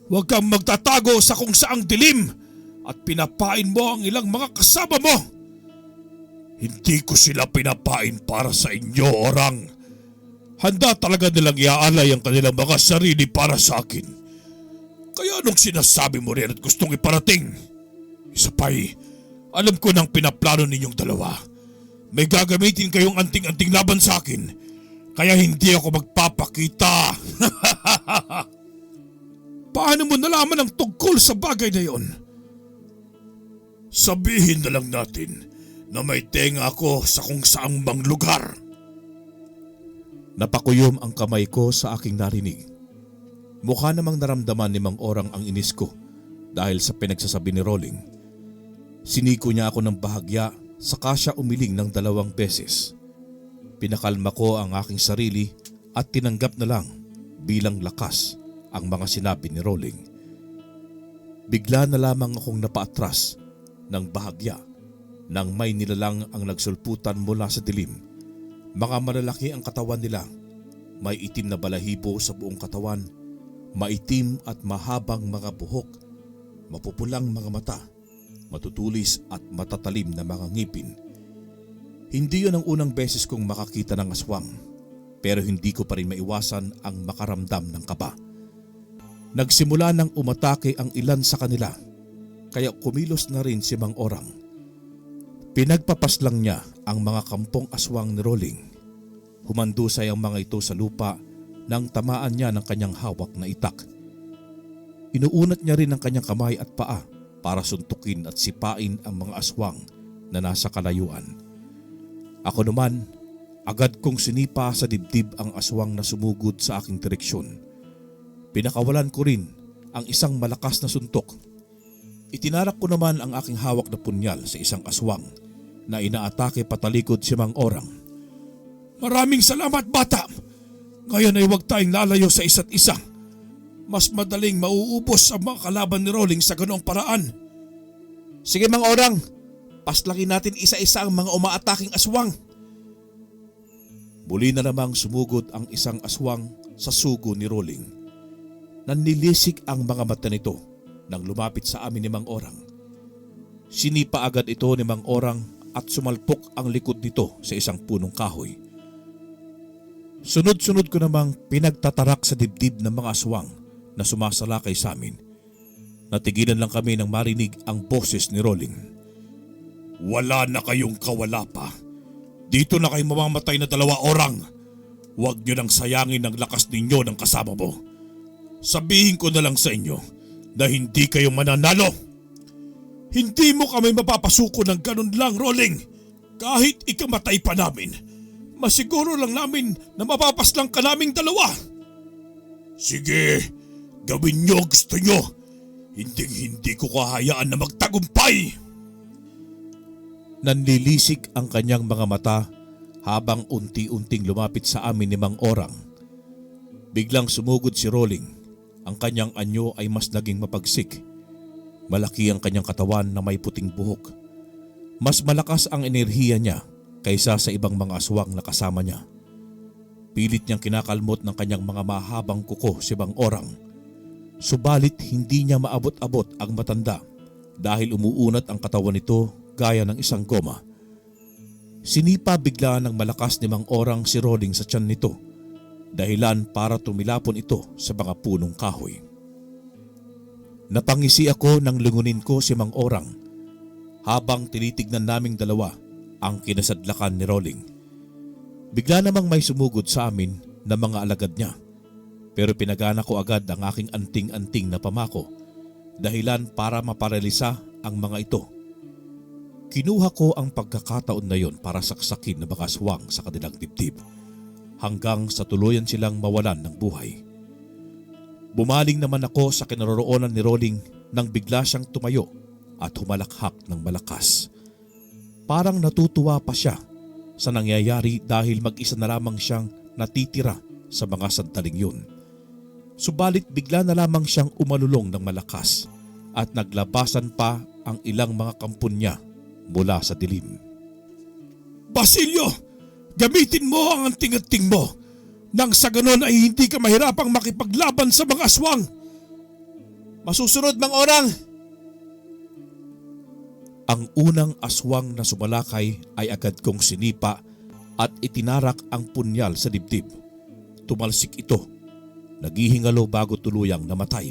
Huwag kang magtatago sa kung saang dilim at pinapain mo ang ilang mga kasama mo. Hindi ko sila pinapain para sa inyo, Orang. Handa talaga nilang iaalay ang kanilang mga sarili para sa akin. Kaya anong sinasabi mo rin at gustong iparating? Isa pa'y, alam ko nang pinaplano ninyong dalawa. May gagamitin kayong anting-anting laban sa akin. Kaya hindi ako magpapakita. Paano mo nalaman ang tungkol sa bagay na yon? Sabihin na lang natin na may tenga ako sa kung saang mang lugar. Napakuyom ang kamay ko sa aking narinig. Mukha namang naramdaman ni Mang Orang ang inis ko dahil sa pinagsasabi ni Rolling. Siniko niya ako ng bahagya saka siya umiling ng 2 beses. Pinakalma ko ang aking sarili at tinanggap na lang bilang lakas ang mga sinabi ni Rolling. Bigla na lamang akong napaatras ng bahagya nang may nilalang ang nagsulputan mula sa dilim. Mga malalaki ang katawan nila, may itim na balahibo sa buong katawan, maitim at mahabang mga buhok, mapupulang mga mata, matutulis at matatalim na mga ngipin. Hindi yun ang unang beses kong makakita ng aswang, pero hindi ko pa rin maiwasan ang makaramdam ng kaba. Nagsimula nang umatake ang ilan sa kanila, kaya kumilos na rin si Mang Orang. Pinagpapaslang niya ang mga kampong aswang ni Rolling. Humandusay ang mga ito sa lupa nang tamaan niya ng kanyang hawak na itak. Inuunat niya rin ang kanyang kamay at paa para suntukin at sipain ang mga aswang na nasa kalayuan. Ako naman, agad kong sinipa sa dibdib ang aswang na sumugod sa aking direksyon. Pinakawalan ko rin ang isang malakas na suntok. Itinarak ko naman ang aking hawak na punyal sa isang aswang na inaatake patalikod si Mang Orang. Maraming salamat, bata! Ngayon ay huwag tayong lalayo sa isa't isa. Mas madaling mauubos ang mga kalaban ni Rolling sa ganoong paraan. Sige, Mang Orang, paslangin natin isa-isa ang mga umaataking aswang. Muli na namang sumugod ang isang aswang sa sugo ni Rolling. Nannilisik ang mga mata nito nang lumapit sa amin ni Mang Orang. Sinipa agad ito ni Mang Orang at sumalpok ang likod nito sa isang punong kahoy. Sunod-sunod ko namang pinagtatarak sa dibdib ng mga aswang na sumasalakay sa amin. Natigilan lang kami nang marinig ang boses ni Rolling. Wala na kayong kawala pa. Dito na kayo mamamatay na 2 orang. Huwag nyo nang sayangin ang lakas ninyo ng kasama mo. Sabihin ko na lang sa inyo na hindi kayo mananalo. Hindi mo kami mapapasuko ng ganun lang, Rolling. Kahit ikamatay pa namin, masiguro lang namin na mapapaslang ka naming 2. Sige, gawin nyo gusto nyo. Hindi ko kahayaan na magtagumpay. Nanlilisik ang kanyang mga mata habang unti-unting lumapit sa amin ni Mang Orang. Biglang sumugod si Rolling. Ang kanyang anyo ay mas naging mapagsik. Malaki ang kanyang katawan na may puting buhok. Mas malakas ang enerhiya niya kaysa sa ibang mga aswang na kasama niya. Pilit niyang kinakalmot ng kanyang mga mahabang kuko si Mang Orang. Subalit hindi niya maabot-abot ang matanda dahil umuunat ang katawan nito gaya ng isang goma. Sinipa bigla ng malakas ni Mang Orang si Rolling sa tiyan nito, dahilan para tumilapon ito sa mga punong kahoy. Napangisi ako nang lungunin ko si Mang Orang habang tinitignan naming 2 ang kinasadlakan ni Rolling. Bigla namang may sumugod sa amin na mga alagad niya, pero pinagana ko agad ang aking anting-anting na pamako, dahilan para maparalisa ang mga ito. Kinuha ko ang pagkakataon na yon para saksakin na mga aswang sa kanilang dibdib hanggang sa tuluyan silang mawalan ng buhay. Bumaling naman ako sa kinaroroonan ni Rolling nang bigla siyang tumayo at humalakhak ng malakas. Parang natutuwa pa siya sa nangyayari dahil mag-isa na lamang siyang natitira sa mga sandaling yun. Subalit bigla na lamang siyang umalulong ng malakas at naglabasan pa ang ilang mga kampon niya mula sa dilim. Basilio! Gamitin mo ang anting-anting mo nang sa ganon ay hindi ka mahirapang makipaglaban sa mga aswang. Masusunod, Mang Orang! Ang unang aswang na sumalakay ay agad kong sinipa at itinarak ang punyal sa dibdib. Tumalsik ito. Naghihingalo bago tuluyang namatay.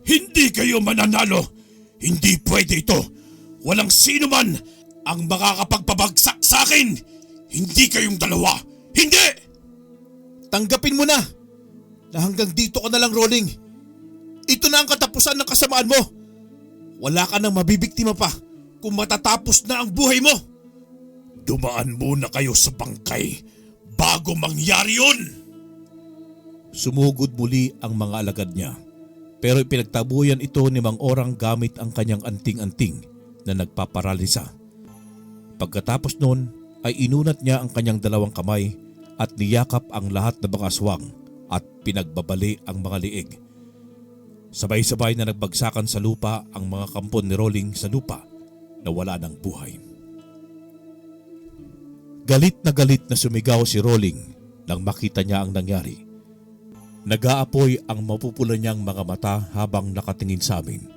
Hindi kayo mananalo! Hindi pwede ito! Walang sino man ang makakapagpabagsak sa akin! Hindi kayong dalawa! Hindi! Tanggapin mo na hanggang dito ka na lang, Rolling. Ito na ang katapusan ng kasamaan mo. Wala ka nang mabibiktima pa kung matatapos na ang buhay mo. Dumaan muna kayo sa bangkay bago mangyari yun! Sumugod muli ang mga alagad niya, pero ipinagtabuyan ito ni Mang Orang gamit ang kanyang anting-anting na nagpaparalisa. Pagkatapos nun ay inunat niya ang kanyang dalawang kamay at niyakap ang lahat ng mga aswang at pinagbabali ang mga liig. Sabay-sabay na nagbagsakan sa lupa ang mga kampon ni Rolling sa lupa na wala ng buhay. Galit na sumigaw si Rolling nang makita niya ang nangyari. Nag-aapoy ang mapupula niyang mga mata habang nakatingin sa amin.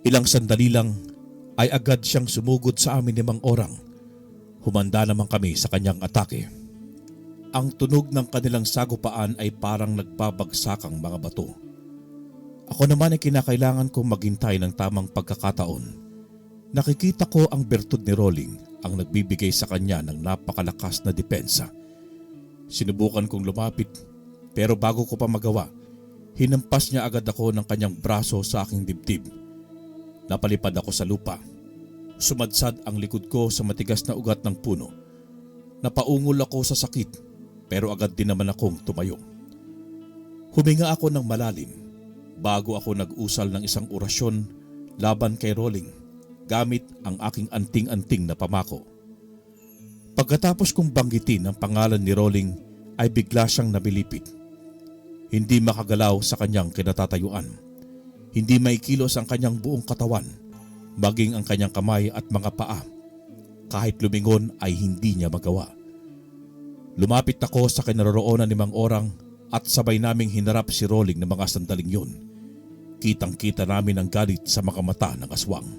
Ilang sandali lang ay agad siyang sumugod sa amin ni Mang Orang. Humanda naman kami sa kanyang atake. Ang tunog ng kanilang sagupaan ay parang nagbabagsakang mga bato. Ako naman ay kinakailangan kong maghintay ng tamang pagkakataon. Nakikita ko ang bertud ni Rolling ang nagbibigay sa kanya ng napakalakas na depensa. Sinubukan kong lumapit pero bago ko pa magawa, hinampas niya agad ako ng kanyang braso sa aking dibdib. Napalipad ako sa lupa. Sumadsad ang likod ko sa matigas na ugat ng puno. Napaungol ako sa sakit pero agad din naman akong tumayo. Huminga ako ng malalim bago ako nag-usal ng isang orasyon laban kay Rolling gamit ang aking anting-anting na pamako. Pagkatapos kong banggitin ang pangalan ni Rolling ay bigla siyang nabilipit. Hindi makagalaw sa kanyang kinatatayuan. Hindi maikilos ang kanyang buong katawan, maging ang kanyang kamay at mga paa. Kahit lumingon ay hindi niya magawa. Lumapit ako sa kinaroroonan ni Mang Orang at sabay naming hinarap si Rolling ng mga sandaling yun. Kitang-kita namin ang galit sa mga mata ng aswang.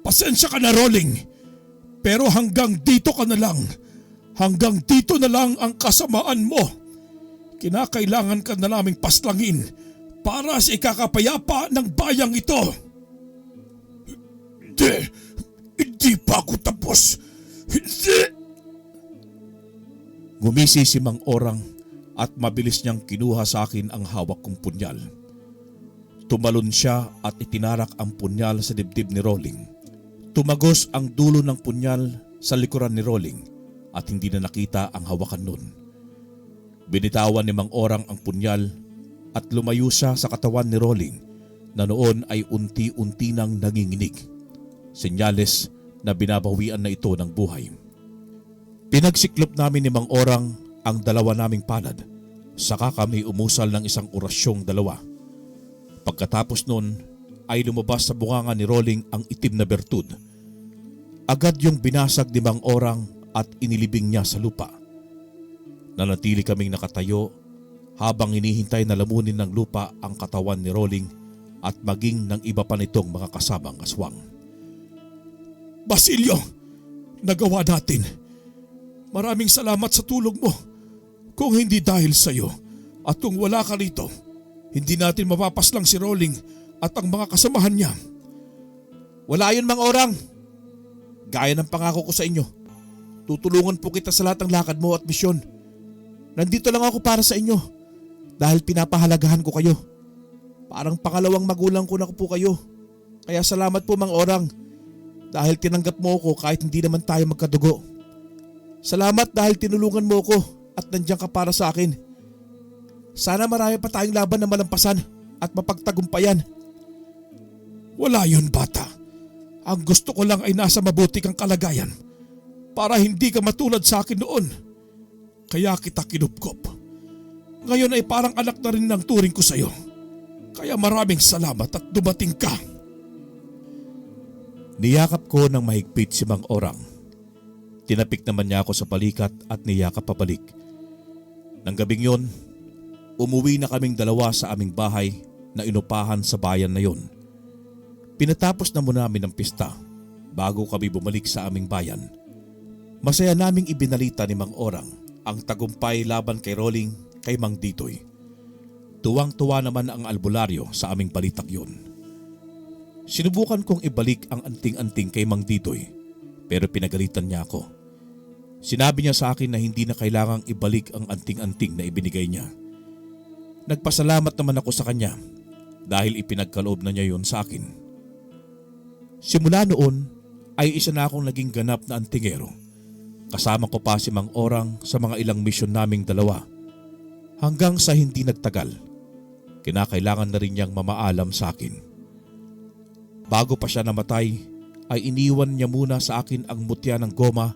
Pasensya ka na, Rolling. Pero hanggang dito ka na lang. Hanggang dito na lang ang kasamaan mo. Kinakailangan ka na naming paslangin para sa ikakapayapa ng bayang ito. Hindi pa ako tapos. Hindi! Ngumisi si Mang Orang at mabilis niyang kinuha sa akin ang hawak kong punyal. Tumalon siya at itinarak ang punyal sa dibdib ni Rolling. Tumagos ang dulo ng punyal sa likuran ni Rolling at hindi na nakita ang hawakan nun. Binitawan ni Mang Orang ang punyal at lumayo siya sa katawan ni Rolling na noon ay unti-unti nang nanginginig. Senyales na binabawian na ito ng buhay. Pinagsiklop namin ni Mang Orang ang dalawa naming palad. Saka kami umusal ng isang orasyong dalawa. Pagkatapos nun ay lumabas sa bunganga ni Rolling ang itim na bertud. Agad yung binasag ni Mang Orang at inilibing niya sa lupa. Nanatili kaming nakatayo habang hinihintay na lamunin ng lupa ang katawan ni Rolling at maging ng iba pa nitong mga kasamang aswang. Basilio, nagawa natin. Maraming salamat sa tulong mo. Kung hindi dahil sa iyo at kung wala ka rito, hindi natin mapapaslang si Rolling at ang mga kasamahan niya. Wala yun, Mang Orang. Gaya ng pangako ko sa inyo, tutulungan po kita sa lahat ng lakad mo at misyon. Nandito lang ako para sa inyo dahil pinapahalagahan ko kayo. Parang pangalawang magulang ko na po kayo. Kaya salamat po, Mang Orang, dahil tinanggap mo ako kahit hindi naman tayo magkadugo. Salamat dahil tinulungan mo ako at nandiyan ka para sa akin. Sana marami pa tayong laban na malampasan at mapagtagumpayan. Wala yun, bata. Ang gusto ko lang ay nasa mabuti kang kalagayan para hindi ka matulad sa akin noon. Kaya kita kinupkop. Ngayon ay parang anak na rin ng turing ko sa iyo. Kaya maraming salamat at dumating ka. Niyakap ko ng mahigpit si Mang Orang. Tinapik naman niya ako sa balikat at niyakap pabalik. Nang gabing yon, umuwi na kaming dalawa sa aming bahay na inupahan sa bayan na yon. Pinatapos na muna namin ang pista bago kami bumalik sa aming bayan. Masaya naming ibinalita ni Mang Orang ang tagumpay laban kay Rolling kay Mang Ditoy. Tuwang-tuwa naman ang albularyo sa aming balitak yon. Sinubukan kong ibalik ang anting-anting kay Mang Ditoy pero pinagalitan niya ako. Sinabi niya sa akin na hindi na kailangang ibalik ang anting-anting na ibinigay niya. Nagpasalamat naman ako sa kanya dahil ipinagkaloob na niya yon sa akin. Simula noon ay isa na akong naging ganap na antingero. Kasama ko pa si Mang Orang sa mga ilang misyon naming dalawa. Hanggang sa hindi nagtagal, kinakailangan na rin niyang mamaalam sa akin. Bago pa siya namatay, ay iniwan niya muna sa akin ang mutya ng goma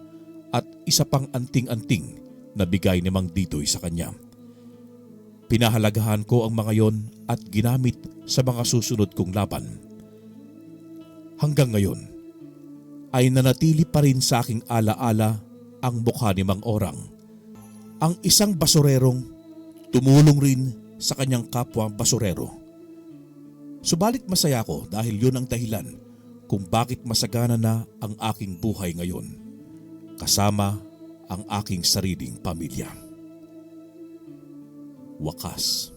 at isa pang anting-anting na bigay ni Mang Ditoy sa kanya. Pinahalagahan ko ang mga yon at ginamit sa mga susunod kong laban. Hanggang ngayon ay nanatili pa rin sa aking alaala ang mukha ni Mang Orang. Ang isang basurerong tumulong rin sa kanyang kapwa basurero. Subalit masaya ko dahil yun ang dahilan kung bakit masagana na ang aking buhay ngayon kasama ang aking sariling pamilya. Wakas.